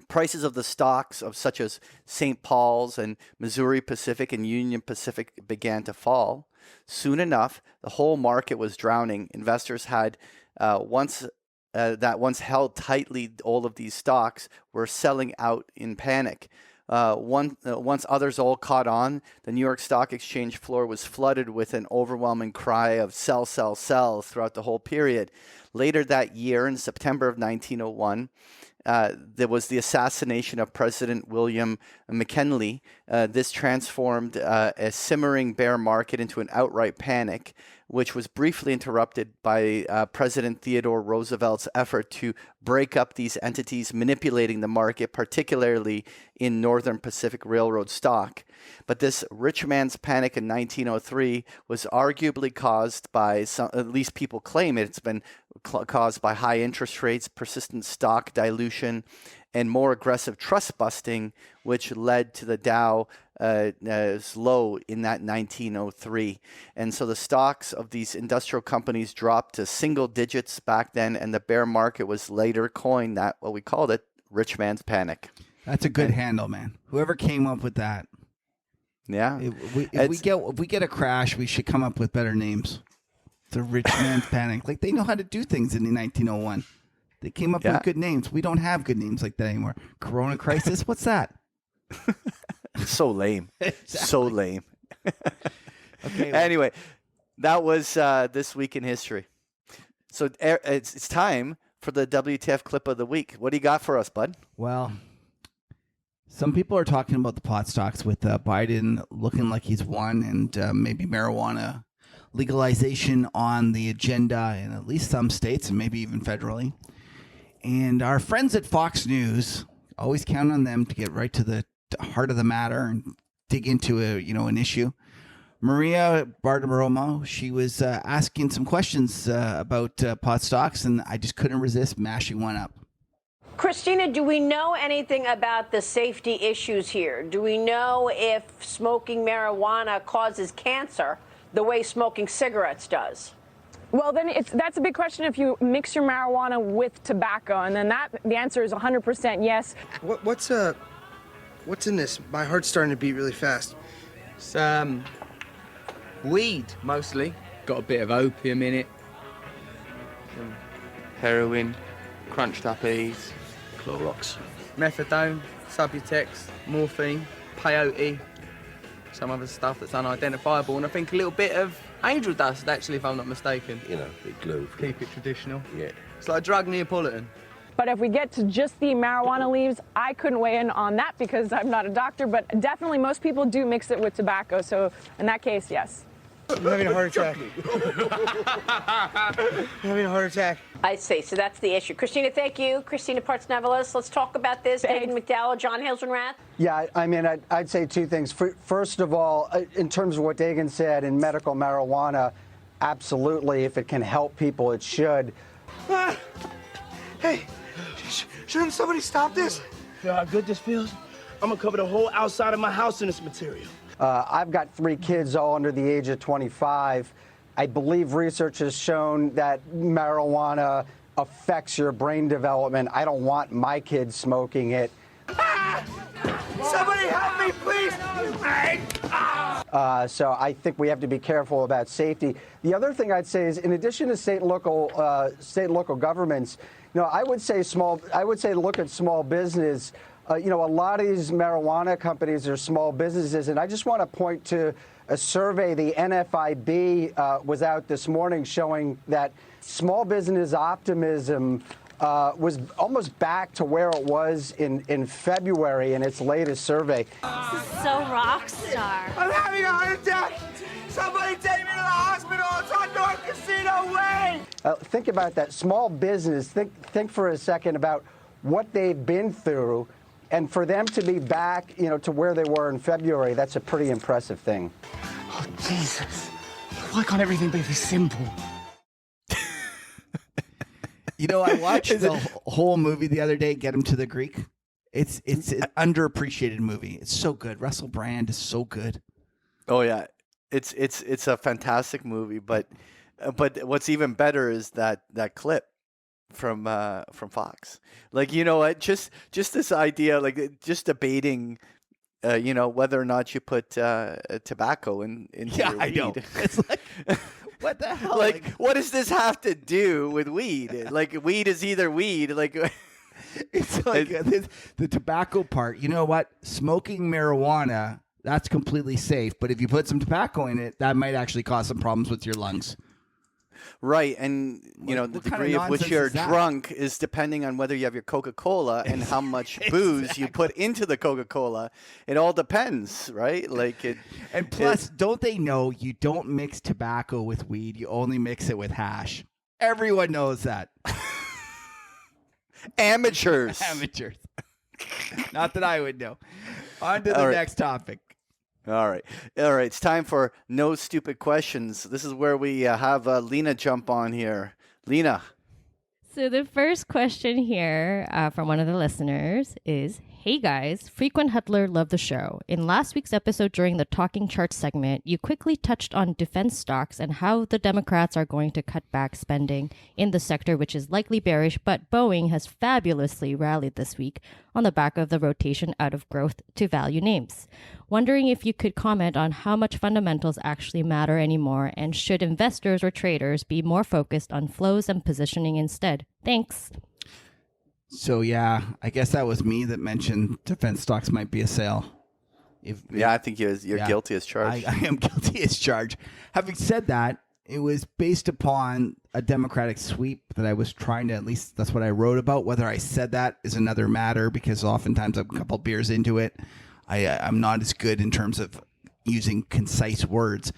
Prices of the stocks of such as St. Paul's and Missouri Pacific and Union Pacific began to fall. Soon enough, the whole market was drowning. Investors had once held tightly all of these stocks were selling out in panic. Once others all caught on, the New York Stock Exchange floor was flooded with an overwhelming cry of sell, sell, sell throughout the whole period. Later that year, in September of 1901, there was the assassination of President William McKinley. This transformed a simmering bear market into an outright panic, which was briefly interrupted by President Theodore Roosevelt's effort to break up these entities manipulating the market, particularly in Northern Pacific Railroad stock. But this rich man's panic in 1903 was arguably caused by, at least people claim it's been caused by high interest rates, persistent stock dilution, and more aggressive trust busting, which led to the Dow low in that 1903. And so the stocks of these industrial companies dropped to single digits back then, and the bear market was later coined that, what we called it, rich man's panic. That's a good handle, man. Whoever came up with that. Yeah. If we get a crash, we should come up with better names. The rich man's panic. Like, they know how to do things in the 1901. They came up with good names. We don't have good names like that anymore. Corona crisis. What's that? So lame. Exactly. So lame. Okay. Anyway, that was This Week in History. So it's time for the WTF clip of the week. What do you got for us, bud? Well, some people are talking about the pot stocks with Biden looking like he's won, and maybe marijuana legalization on the agenda in at least some states and maybe even federally. And our friends at Fox News, always count on them to get right to the heart of the matter and dig into an issue. Maria Bartiromo, she was asking some questions about pot stocks, and I just couldn't resist mashing one up. Christina, do we know anything about the safety issues here? Do we know if smoking marijuana causes cancer the way smoking cigarettes does? Well, then that's a big question if you mix your marijuana with tobacco, and then the answer is 100% yes. What's in this? My heart's starting to beat really fast. It's weed, mostly. Got a bit of opium in it. Some heroin, crunched up E's. Clorox. Methadone, Subutex, morphine, peyote, some other stuff that's unidentifiable, and I think a little bit of angel dust, actually, if I'm not mistaken. You know, bit glue. Keep it traditional. Yeah. It's like a drug Neapolitan. But if we get to just the marijuana leaves, I couldn't weigh in on that because I'm not a doctor, but definitely most people do mix it with tobacco, so in that case, yes. I'm having a heart attack. I'm having a heart attack. I see. So that's the issue. Christina, thank you. Christina Parts-Nevelis, let's talk about this. David McDowell, John Hazelrath. Yeah, I mean, I'd say two things. First of all, in terms of what Dagan said, in medical marijuana, absolutely, if it can help people, it should. Hey, shouldn't somebody stop this? Feel how good this feels? I'm gonna cover the whole outside of my house in this material. I've got 3 kids, all under the age of 25. I believe research has shown that marijuana affects your brain development. I don't want my kids smoking it. Somebody help me, please! So I think we have to be careful about safety. The other thing I'd say is, in addition to state and local governments, I would say look at small business. A lot of these marijuana companies are small businesses, and I just want to point to a survey the NFIB was out this morning showing that small business optimism was almost back to where it was in February in its latest survey. This is so rock star. I'm having a heart attack! Somebody take me to the hospital! It's on North Casino Way! Think about that. Small business, think for a second about what they've been through, and for them to be back, to where they were in February, that's a pretty impressive thing. Oh, Jesus. Why can't everything be this simple? I watched the whole movie the other day, Get Him to the Greek. It's an underappreciated movie. It's so good. Russell Brand is so good. Oh yeah, it's a fantastic movie. But what's even better is that clip from Fox. Like, you know what? Just this idea, like just debating, whether or not you put tobacco into your weed. I know. It's like, what the hell? Like, what does this have to do with weed? Like, weed is either weed. Like, It's like the tobacco part. You know what? Smoking marijuana, that's completely safe. But if you put some tobacco in it, that might actually cause some problems with your lungs. Right, and the degree of which you're drunk is depending on whether you have your Coca-Cola and how much booze you put into the Coca-Cola. It all depends, right? And plus, don't they know you don't mix tobacco with weed? You only mix it with hash. Everyone knows that. Amateurs. Amateurs. Not that I would know. On to the next topic. All right. It's time for No Stupid Questions. This is where we have Lena jump on here. Lena. So the first question here from one of the listeners is, hey guys, frequent huddler, love the show. In last week's episode during the Talking Charts segment, you quickly touched on defense stocks and how the Democrats are going to cut back spending in the sector, which is likely bearish, but Boeing has fabulously rallied this week on the back of the rotation out of growth to value names. Wondering if you could comment on how much fundamentals actually matter anymore, and should investors or traders be more focused on flows and positioning instead? Thanks. So, yeah, I guess that was me that mentioned defense stocks might be a sale. I think you're guilty as charged. I am guilty as charged. Having said that, it was based upon a Democratic sweep that I was trying to, at least that's what I wrote about. Whether I said that is another matter, because oftentimes I'm a couple beers into it. I'm not as good in terms of using concise words.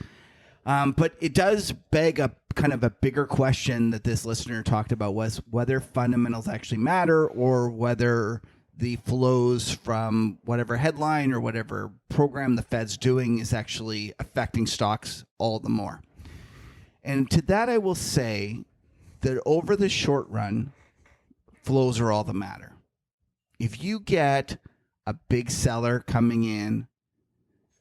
But it does beg a kind of a bigger question that this listener talked about, was whether fundamentals actually matter, or whether the flows from whatever headline or whatever program the Fed's doing is actually affecting stocks all the more. And to that, I will say that over the short run, flows are all that matter. If you get a big seller coming in,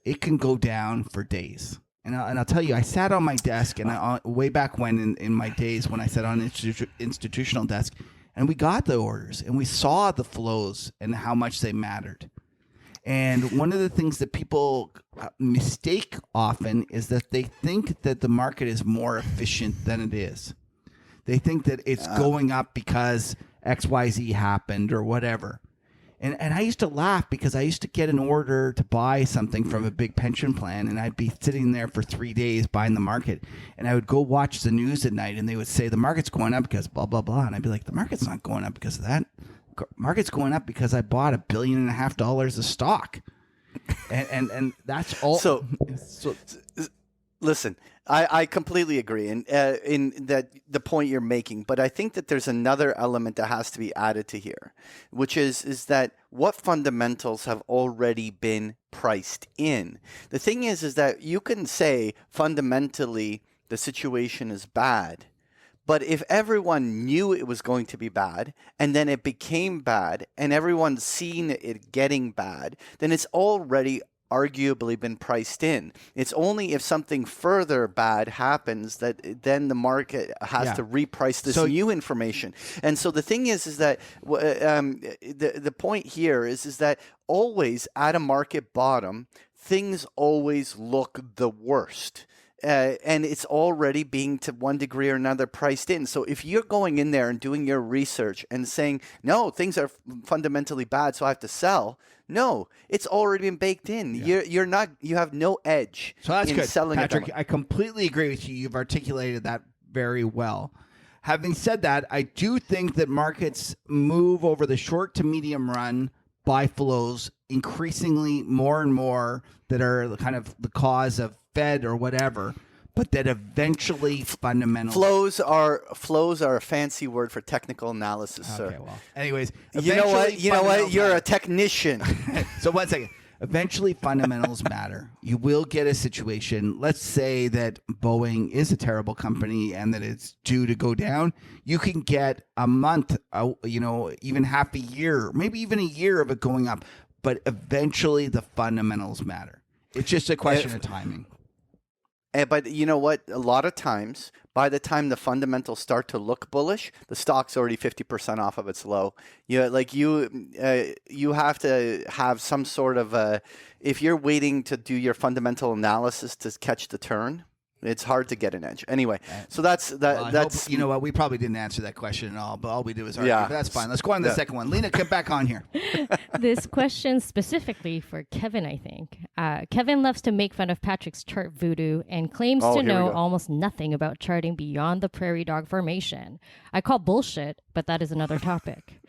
it can go down for days. And I'll tell you, I sat on my desk, and way back when in my days when I sat on an institutional desk, and we got the orders, and we saw the flows and how much they mattered. And one of the things that people mistake often is that they think that the market is more efficient than it is. They think that it's going up because XYZ happened or whatever. And I used to laugh, because I used to get an order to buy something from a big pension plan, and I'd be sitting there for 3 days buying the market, and I would go watch the news at night, and they would say the market's going up because blah, blah, blah. And I'd be like, the market's not going up because of that. Market's going up because I bought $1.5 billion of stock. And that's all. So listen, I completely agree in that the point you're making, but I think that there's another element that has to be added to here, which is that what fundamentals have already been priced in. The thing is that you can say fundamentally the situation is bad, but if everyone knew it was going to be bad, and then it became bad, and everyone's seen it getting bad, then it's already arguably been priced in. It's only if something further bad happens that then the market has to reprice this new information. And so the thing is that the point here is that always at a market bottom, things always look the worst. And it's already being to one degree or another priced in. So if you're going in there and doing your research and saying, no, things are fundamentally bad, so I have to sell. No, it's already been baked in. Yeah. You have no edge in selling Patrick, I completely agree with you. You've articulated that very well. Having said that, I do think that markets move over the short to medium run by flows increasingly more and more that are kind of the cause of Fed or whatever, but that eventually fundamentals. Flows are a fancy word for technical analysis, sir. Okay, well, anyways, you know what? You're a technician. So 1 second. Eventually, fundamentals matter. You will get a situation. Let's say that Boeing is a terrible company and that it's due to go down. You can get a month, even half a year, maybe even a year of it going up. But eventually, the fundamentals matter. It's just a question of timing. But you know what? A lot of times, by the time the fundamentals start to look bullish, the stock's already 50% off of its low. You have to have some sort of if you're waiting to do your fundamental analysis to catch the turn, it's hard to get an edge. Anyway, so that's that. Well, that's you know what? We probably didn't answer that question at all, but all we did was argue. Yeah. But that's fine. Let's go on to the second one. Lena, come back on here. This question specifically for Kevin, I think. Kevin loves to make fun of Patrick's chart voodoo and claims to here we know go. almost nothing about charting beyond the prairie dog formation. I call bullshit, but that is another topic.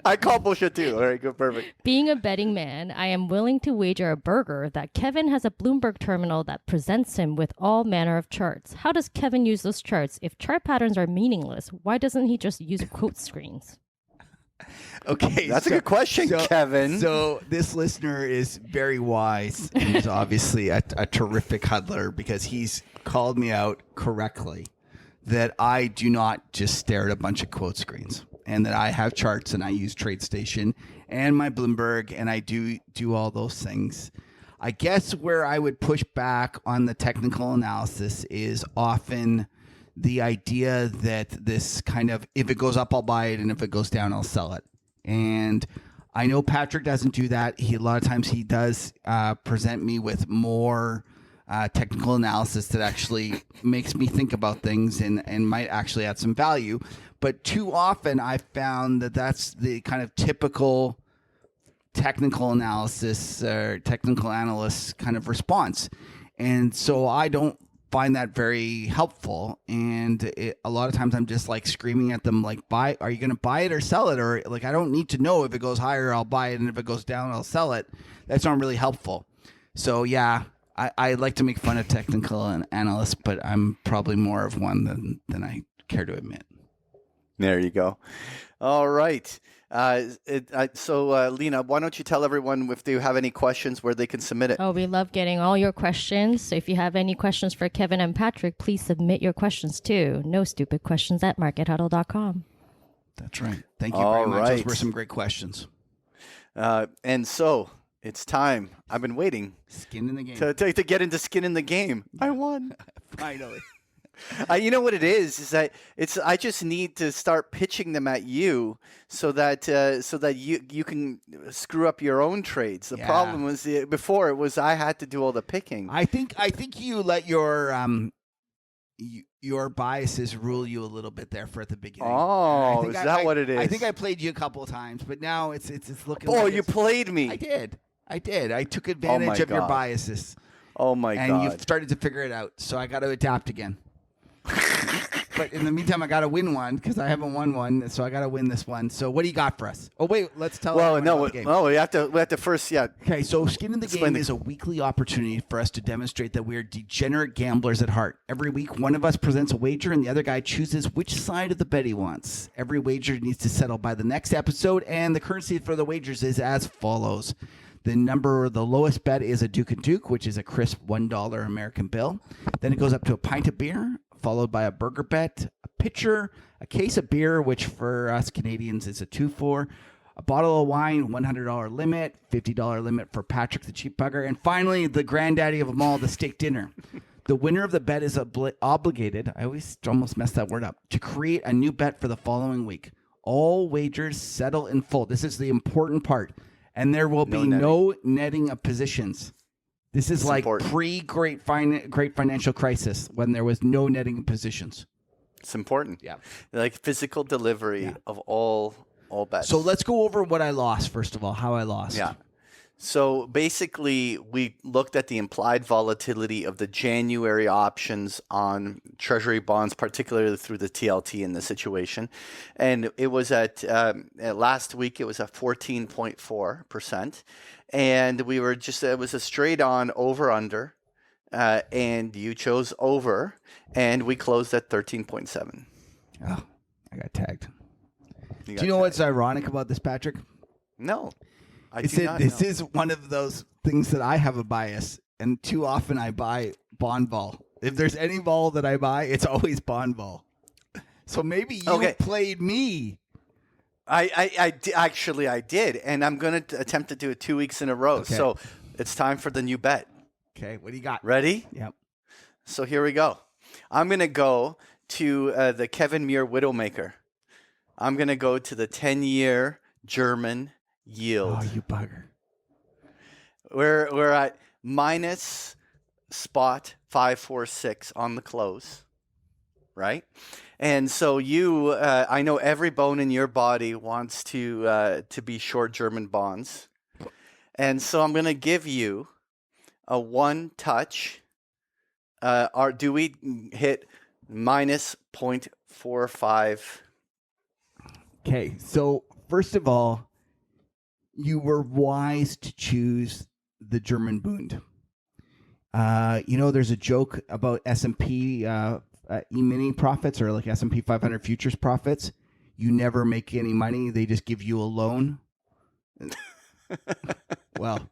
I call bullshit too. All right, good, perfect. Being a betting man, I am willing to wager a burger that Kevin has a Bloomberg terminal that presents him with all manner of charts. How does Kevin use those charts? If chart patterns are meaningless, why doesn't he just use quote screens? Okay, That's a good question, Kevin. So this listener is very wise and is obviously a terrific huddler because he's called me out correctly that I do not just stare at a bunch of quote screens and that I have charts and I use TradeStation and my Bloomberg and I do all those things. I guess where I would push back on the technical analysis is often the idea that this kind of, if it goes up, I'll buy it, and if it goes down, I'll sell it. And I know Patrick doesn't do that. A lot of times he does present me with more technical analysis that actually makes me think about things and might actually add some value. But too often I've found that that's the kind of typical technical analysis or technical analyst kind of response. And so I don't find that very helpful. And a lot of times I'm just like screaming at them, like, are you going to buy it or sell it? Or like, I don't need to know if it goes higher, I'll buy it. And if it goes down, I'll sell it. That's not really helpful. So yeah, I like to make fun of technical analysts, but I'm probably more of one than I care to admit. There you go. All right. So, Lena, why don't you tell everyone if they have any questions where they can submit it? Oh, we love getting all your questions. So if you have any questions for Kevin and Patrick, please submit your questions too. nostupidquestions@markethuddle.com. That's right. Thank you very much. Those were some great questions. And so it's time. I've been waiting. Skin in the game. To get into skin in the game. I won. Finally. You know what it is that I just need to start pitching them at you so that you can screw up your own trades. The problem was before it was I had to do all the picking. I think you let your biases rule you a little bit there for at the beginning. Oh, is that what it is? I think I played you a couple of times, but now it's looking. Oh, like you played me. I did. I took advantage of your biases. Oh my God! And you've started to figure it out. So I got to adapt again. But in the meantime, I got to win one because I haven't won one, so I got to win this one. So what do you got for us? Oh wait, let's tell. Well, about the game. we have to first, yeah. Okay, so Skin in the Game is a weekly opportunity for us to demonstrate that we are degenerate gamblers at heart. Every week, one of us presents a wager, and the other guy chooses which side of the bet he wants. Every wager needs to settle by the next episode, and the currency for the wagers is as follows. The lowest bet is a Duke and Duke, which is a crisp $1 American bill. Then it goes up to a pint of beer, followed by a burger bet, a pitcher, a case of beer, which for us Canadians is a 2-4, a bottle of wine, $100 limit, $50 limit for Patrick the cheap bugger, and finally the granddaddy of them all, the steak dinner. The winner of the bet is obligated, I always almost mess that word up, to create a new bet for the following week. All wagers settle in full. This is the important part. And there will be no netting of positions. This is like pre-great financial crisis when there was no netting of positions. It's important. Yeah. Like physical delivery of all bets. So let's go over what I lost, first of all, how I lost. Yeah. So basically, we looked at the implied volatility of the January options on Treasury bonds, particularly through the TLT in this situation. And it was at last week, it was at 14.4%. And we were it was a straight on over under. And you chose over. And we closed at 13.7. Oh, I got tagged. Do you know what's ironic about this, Patrick? No. This is one of those things that I have a bias, and too often I buy bond vol. If there's any vol that I buy, it's always bond vol. So maybe you played me. I did, and I'm going to attempt to do it 2 weeks in a row. Okay. So it's time for the new bet. Okay, what do you got? Ready? Yep. So here we go. I'm going to go to the Kevin Muir Widowmaker. I'm going to go to the 10-year German yield. Oh, you bugger. We're at minus spot 546 on the close, right? And so you, I know every bone in your body wants to be short German bonds. And so I'm going to give you a one touch. Do we hit minus 0.45? Okay, so first of all, you were wise to choose the German Bund. There's a joke about S&P E-mini profits or like S&P 500 futures profits. You never make any money. They just give you a loan. Well,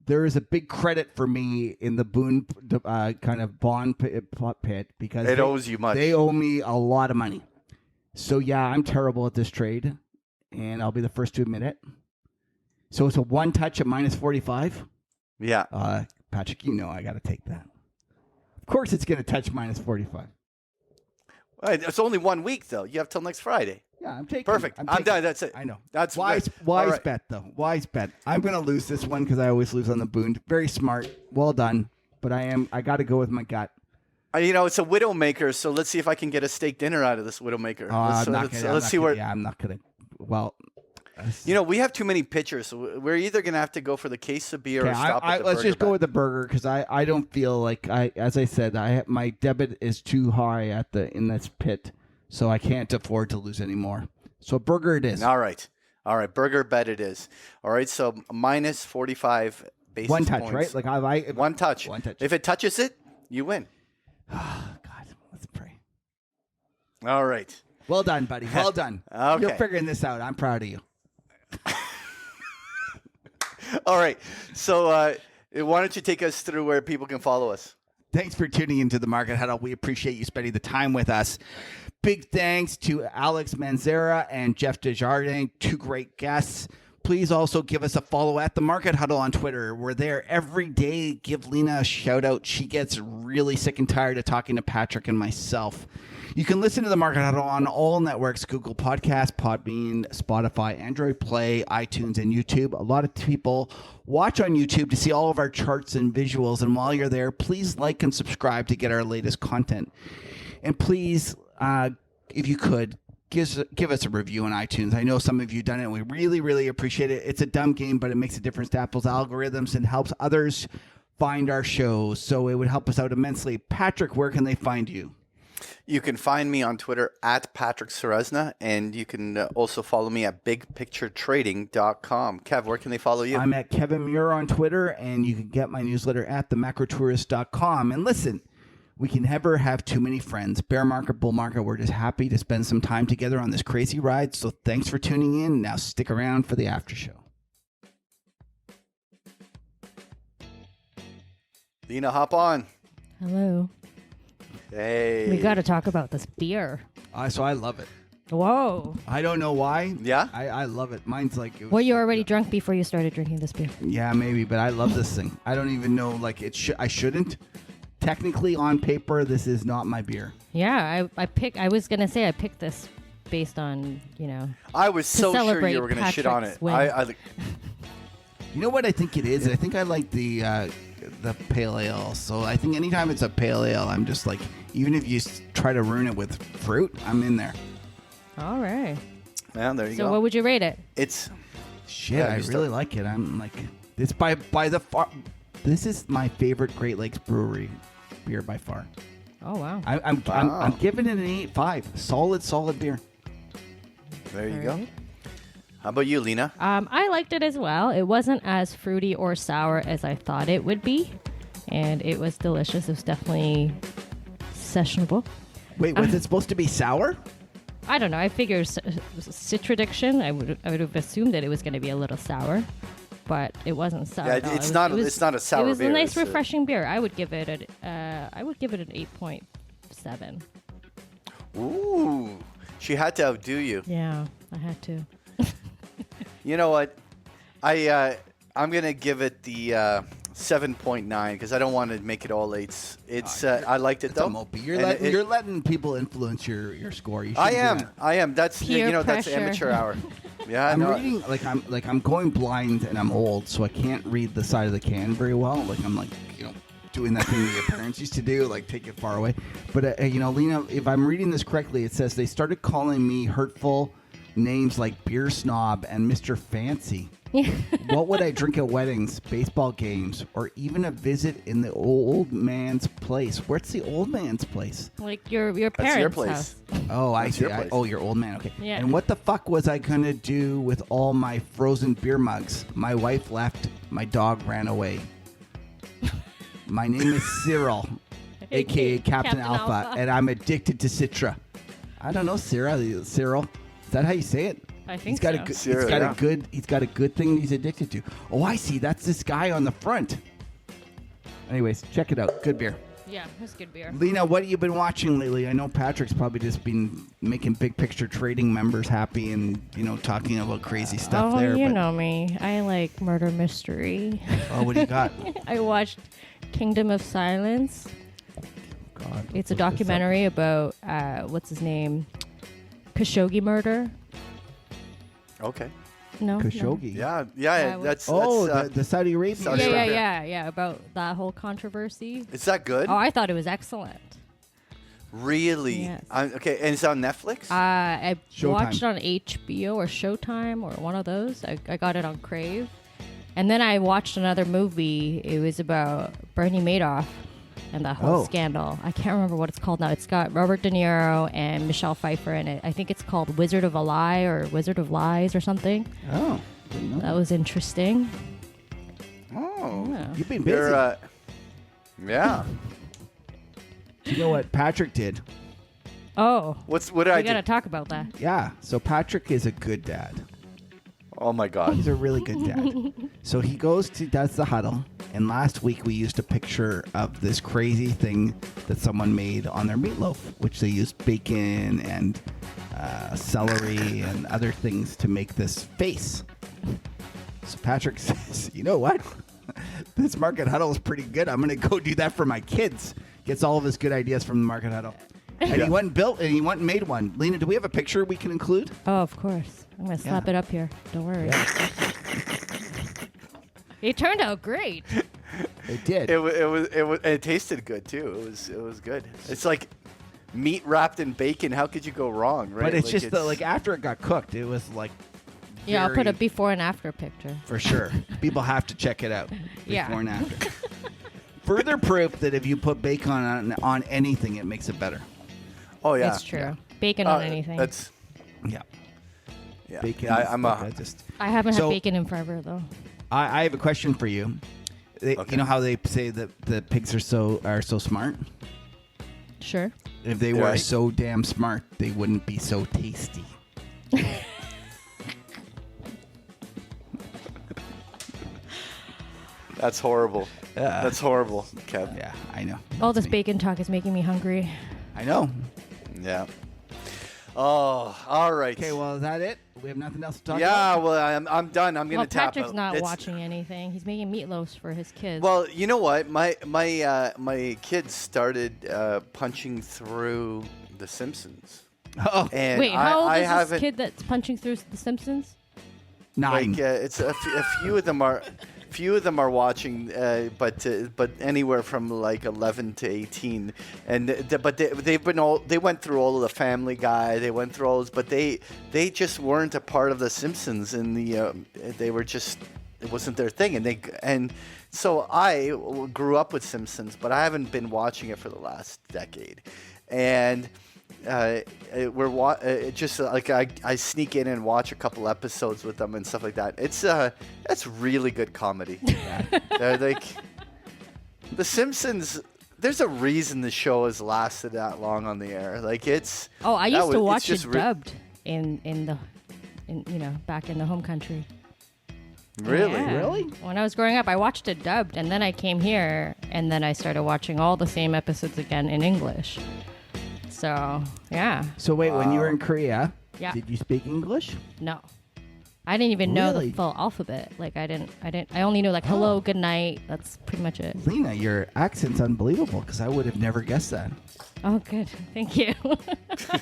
there is a big credit for me in the Bund kind of bond pit because it owes you much. They owe me a lot of money. So yeah, I'm terrible at this trade, and I'll be the first to admit it. So it's a one touch at minus 45. Yeah. Patrick, I got to take that. Of course it's going to touch minus 45. Well, it's only 1 week, though. You have till next Friday. Yeah, I'm taking Perfect. it. I'm done. That's it. I know. That's wise right. bet, though. Wise bet. I'm going to lose this one because I always lose on the Bund. Very smart. Well done. But I got to go with my gut. It's a Widowmaker, so let's see if I can get a steak dinner out of this Widowmaker. Let's see where... Yeah, I'm not going to... Well... we have too many pitchers, so we're either going to have to go for the case of beer or stop at the let's burger just go with the burger because I don't feel like as I said, my debit is too high in this pit, so I can't afford to lose anymore. So burger it is. All right, burger bet it is. All right, so minus 45 basis one touch, points. right? Like one touch. If it touches it, you win. Oh, God, let's pray. All right. Well done, buddy. Well done. Okay. You're figuring this out. I'm proud of you. All right. So why don't you take us through where people can follow us? Thanks for tuning into the Market Huddle. We appreciate you spending the time with us. Big thanks to Alex Manzara and Jeff Desjardins, two great guests. Please also give us a follow at the Market Huddle on Twitter. We're there every day. Give Lena a shout out. She gets really sick and tired of talking to Patrick and myself. You can listen to the Market Huddle on all networks: Google Podcasts, Podbean, Spotify, Android Play, iTunes, and YouTube. A lot of people watch on YouTube to see all of our charts and visuals. And while you're there, please like and subscribe to get our latest content. And please, if you could, give us a review on iTunes. I know some of you have done it, and we really, really appreciate it. It's a dumb game, but it makes a difference to Apple's algorithms and helps others find our shows. So it would help us out immensely. Patrick, where can they find you? You can find me on Twitter at Patrick Ceresna, and you can also follow me at bigpicturetrading.com. Kev, where can they follow you? I'm at Kevin Muir on Twitter, and you can get my newsletter at themacrotourist.com. And listen, we can never have too many friends. Bear market, bull market, we're just happy to spend some time together on this crazy ride. So thanks for tuning in. Now stick around for the after show. Lena, hop on. Hello. Hey. We got to talk about this beer. So I love it. Whoa. I don't know why. Yeah? I love it. Mine's like... Were you already drunk before you started drinking this beer? Yeah, maybe, but I love this thing. I don't even know, like, I shouldn't. Technically, on paper, this is not my beer. Yeah, I was going to say I picked this based on, I was so sure you were going to shit on it. You know what I think it is? I think I like the pale ale. So I think anytime it's a pale ale, I'm just like, even if you try to ruin it with fruit, I'm in there. All right. Yeah, there you go. So what would you rate it? It's... Shit, I really like it. I'm like, it's by the far... This is my favorite Great Lakes Brewery beer by far. Oh, wow. I'm giving it an 8.5. Solid beer. There you go. How about you, Lena? I liked it as well. It wasn't as fruity or sour as I thought it would be, and it was delicious. It was definitely sessionable. Wait, was it supposed to be sour? I don't know. I figured citradiction. I would have assumed that it was going to be a little sour, but it wasn't sour. Yeah, it's not a sour beer. It was a nice, refreshing beer. I would give it an 8.7. Ooh, she had to outdo you. Yeah, I had to. You know what? I'm gonna give it the 7.9 because I don't want to make it all 8s. It's I liked it though. You're letting people influence your score. You I am. That's Peer that's pressure. amateur hour. Yeah, I'm no, reading I'm going blind and I'm old, so I can't read the side of the can very well. Like I'm doing that thing your parents used to do, like take it far away. But Lena, if I'm reading this correctly, it says they started calling me hurtful names like beer snob and Mr. Fancy. What would I drink at weddings, baseball games, or even a visit in the old man's place? Where's the old man's place? Like your parents' That's your place. house. Oh, I That's see. your place. Your old man. Okay. Yeah. And what the fuck was I gonna do with all my frozen beer mugs? My wife left. My dog ran away. My name is Cyril, aka Captain Alpha, and I'm addicted to Citra. I don't know, Cyril. Is that how you say it? I think He's got so. a good. Cyril, yeah. He's got a good thing he's addicted to. Oh, I see. That's this guy on the front. Anyways, check it out. Good beer. Yeah, it's good beer. Lena, what have you been watching lately? I know Patrick's probably just been making big picture trading members happy and talking about crazy stuff Oh, there. you but- know me. I like murder mystery. Oh, what do you got? I watched Kingdom of Silence. God, It's a look this up. documentary about what's his name, Khashoggi murder. Okay. No, no. Khashoggi. Yeah. what- That's. Oh, that's, the Saudi Arabia. Saudi Yeah, Arabia. yeah, about that whole controversy. Is that good? Oh, I thought it was excellent. Really? Yes. Okay, and it's on Netflix? I Showtime. watched it on HBO or Showtime or one of those. I got it on Crave. And then I watched another movie. It was about Bernie Madoff and the whole Oh. scandal. I can't remember what it's called now. It's got Robert De Niro and Michelle Pfeiffer in it. I think it's called Wizard of a Lie or Wizard of Lies or something. Oh, didn't know. That was interesting. Oh. Yeah. You've been busy. You're, yeah. You know what Patrick did? Oh, What did we I got to do? talk about that. Yeah. So Patrick is a good dad. Oh my God. He's a really good dad. So he does the huddle. And last week we used a picture of this crazy thing that someone made on their meatloaf, which they used bacon and celery and other things to make this face. So Patrick says, you know what? This market huddle is pretty good. I'm going to go do that for my kids. Gets all of his good ideas from the market huddle. And he went and built, and he went and made one. Lena, do we have a picture we can include? Oh, of course. I'm going to slap it up here. Don't worry. It turned out great. It did. It tasted good too. It was good. It's like meat wrapped in bacon. How could you go wrong, right? But it's just after it got cooked, it was like Yeah, I'll put a very- before and after picture. for sure. People have to check it out Yeah. before and after. Further proof that if you put bacon on anything, it makes it better. Oh yeah, It's true. Bacon on anything. That's Yeah, yeah. bacon. Yeah, is I'm like a. I just. I haven't So- had bacon in forever, though. I have a question for you. Okay. You know how they say that the pigs are so smart? Sure. If they were Right. so damn smart, they wouldn't be so tasty. That's horrible. That's horrible, Kev. Yeah, I know. All That's this me. bacon talk is making me hungry. I know. Yeah. Oh, all right. Okay, well, is that it? We have nothing else to talk Yeah, about? well, I'm done. I'm Well, gonna tap Patrick's out. not It's- watching anything. He's making meatloafs for his kids. Well, you know what? My kids started punching through The Simpsons. Oh, And wait, how old I is this haven't, kid that's punching through The Simpsons? 9. Like it's a few of them are. Few of them are watching, but anywhere from like 11 to 18, and they went through all of the Family Guy, they went through all this, but they just weren't a part of the Simpsons, and they were just, it wasn't their thing, and so I grew up with Simpsons, but I haven't been watching it for the last decade, and. Just like I sneak in and watch a couple episodes with them and stuff like that. That's really good comedy. They're like The Simpsons. There's a reason the show has lasted that long on the air. Like it's. Oh, I that used to was- watch it's it just dubbed in back in the home country. Really? Yeah. Really? When I was growing up, I watched it dubbed, and then I came here, and then I started watching all the same episodes again in English. So, yeah. So wait, when you were in Korea, Yeah. did you speak English? No. I didn't even know the Really? full alphabet. Like I only knew like hello, good night. That's pretty much it. Lena, your accent's unbelievable because I would have never guessed that. Oh, good. Thank you.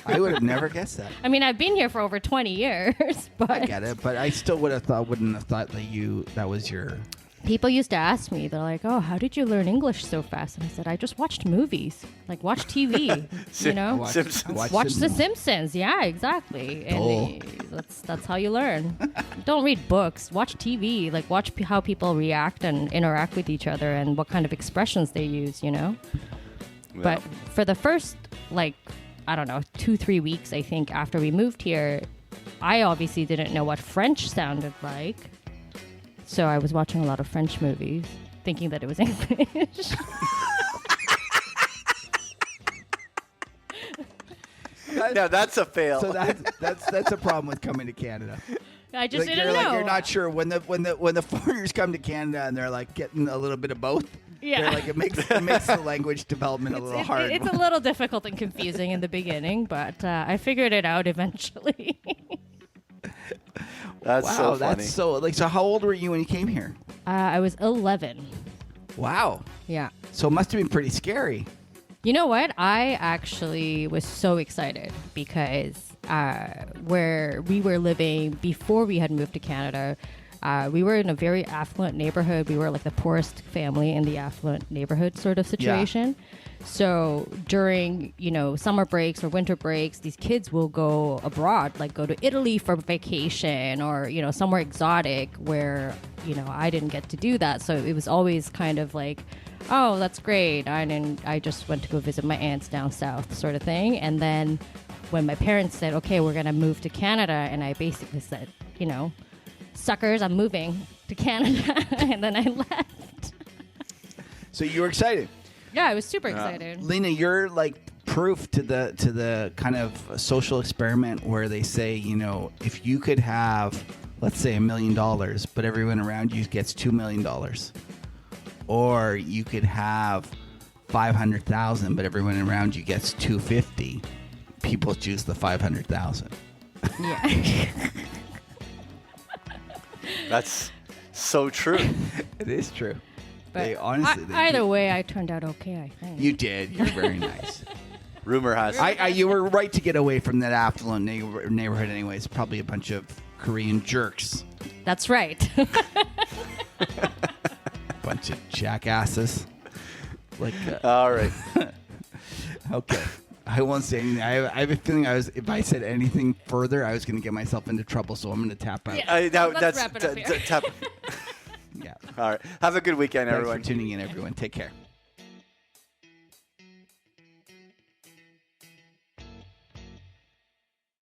I would have never guessed that. I mean, I've been here for over 20 years, but I get it, but I still wouldn't have thought that was your. people used to ask me, they're like, "Oh, how did you learn English so fast?" And I said, "I just watched movies, like watch TV, you know, Simpsons. watch The Simpsons." Yeah, exactly. And that's how you learn. Don't read books. Watch TV. Like watch how people react and interact with each other and what kind of expressions they use. You know. Yeah. But for the first, like, I don't know, 2-3 weeks, I think, after we moved here, I obviously didn't know what French sounded like. So I was watching a lot of French movies, thinking that it was English. Now that's a fail. So that's a problem with coming to Canada. I just didn't you're know. Like, you're not sure when the foreigners come to Canada and they're like getting a little bit of both. Yeah. They're like it makes the language development a little hard. It's a little difficult and confusing in the beginning, but I figured it out eventually. That's wow, so funny. that's so how old were you when you came here? I was 11. Wow. Yeah. So it must have been pretty scary. You know what? I actually was so excited because where we were living before we had moved to Canada, we were in a very affluent neighborhood. We were like the poorest family in the affluent neighborhood sort of situation. Yeah. So during, summer breaks or winter breaks, these kids will go abroad, like go to Italy for vacation or, somewhere exotic where, I didn't get to do that. So it was always kind of like, oh, that's great. I just went to go visit my aunts down south sort of thing. And then when my parents said, okay, we're going to move to Canada, and I basically said, suckers, I'm moving to Canada. And then I left. So you were excited. Yeah, I was super excited. Lena, you're like proof to the kind of social experiment where they say, if you could have, let's say, $1 million, but everyone around you gets $2 million. Or you could have 500,000, but everyone around you gets 250. People choose the 500,000. Yeah. That's so true. It is true. But they honestly. Either way, I turned out okay, I think. You did. You're very nice. Rumor has it. You were right to get away from that affluent neighborhood anyways. Probably a bunch of Korean jerks. That's right. Bunch of jackasses. Like. All right. Okay. I won't say anything. I have a feeling if I said anything further, I was going to get myself into trouble. So I'm going to tap out. Yeah. Let's wrap it up here. Tap. Yeah. All right. Have a good weekend, Thanks everyone. for tuning in, everyone. Take care.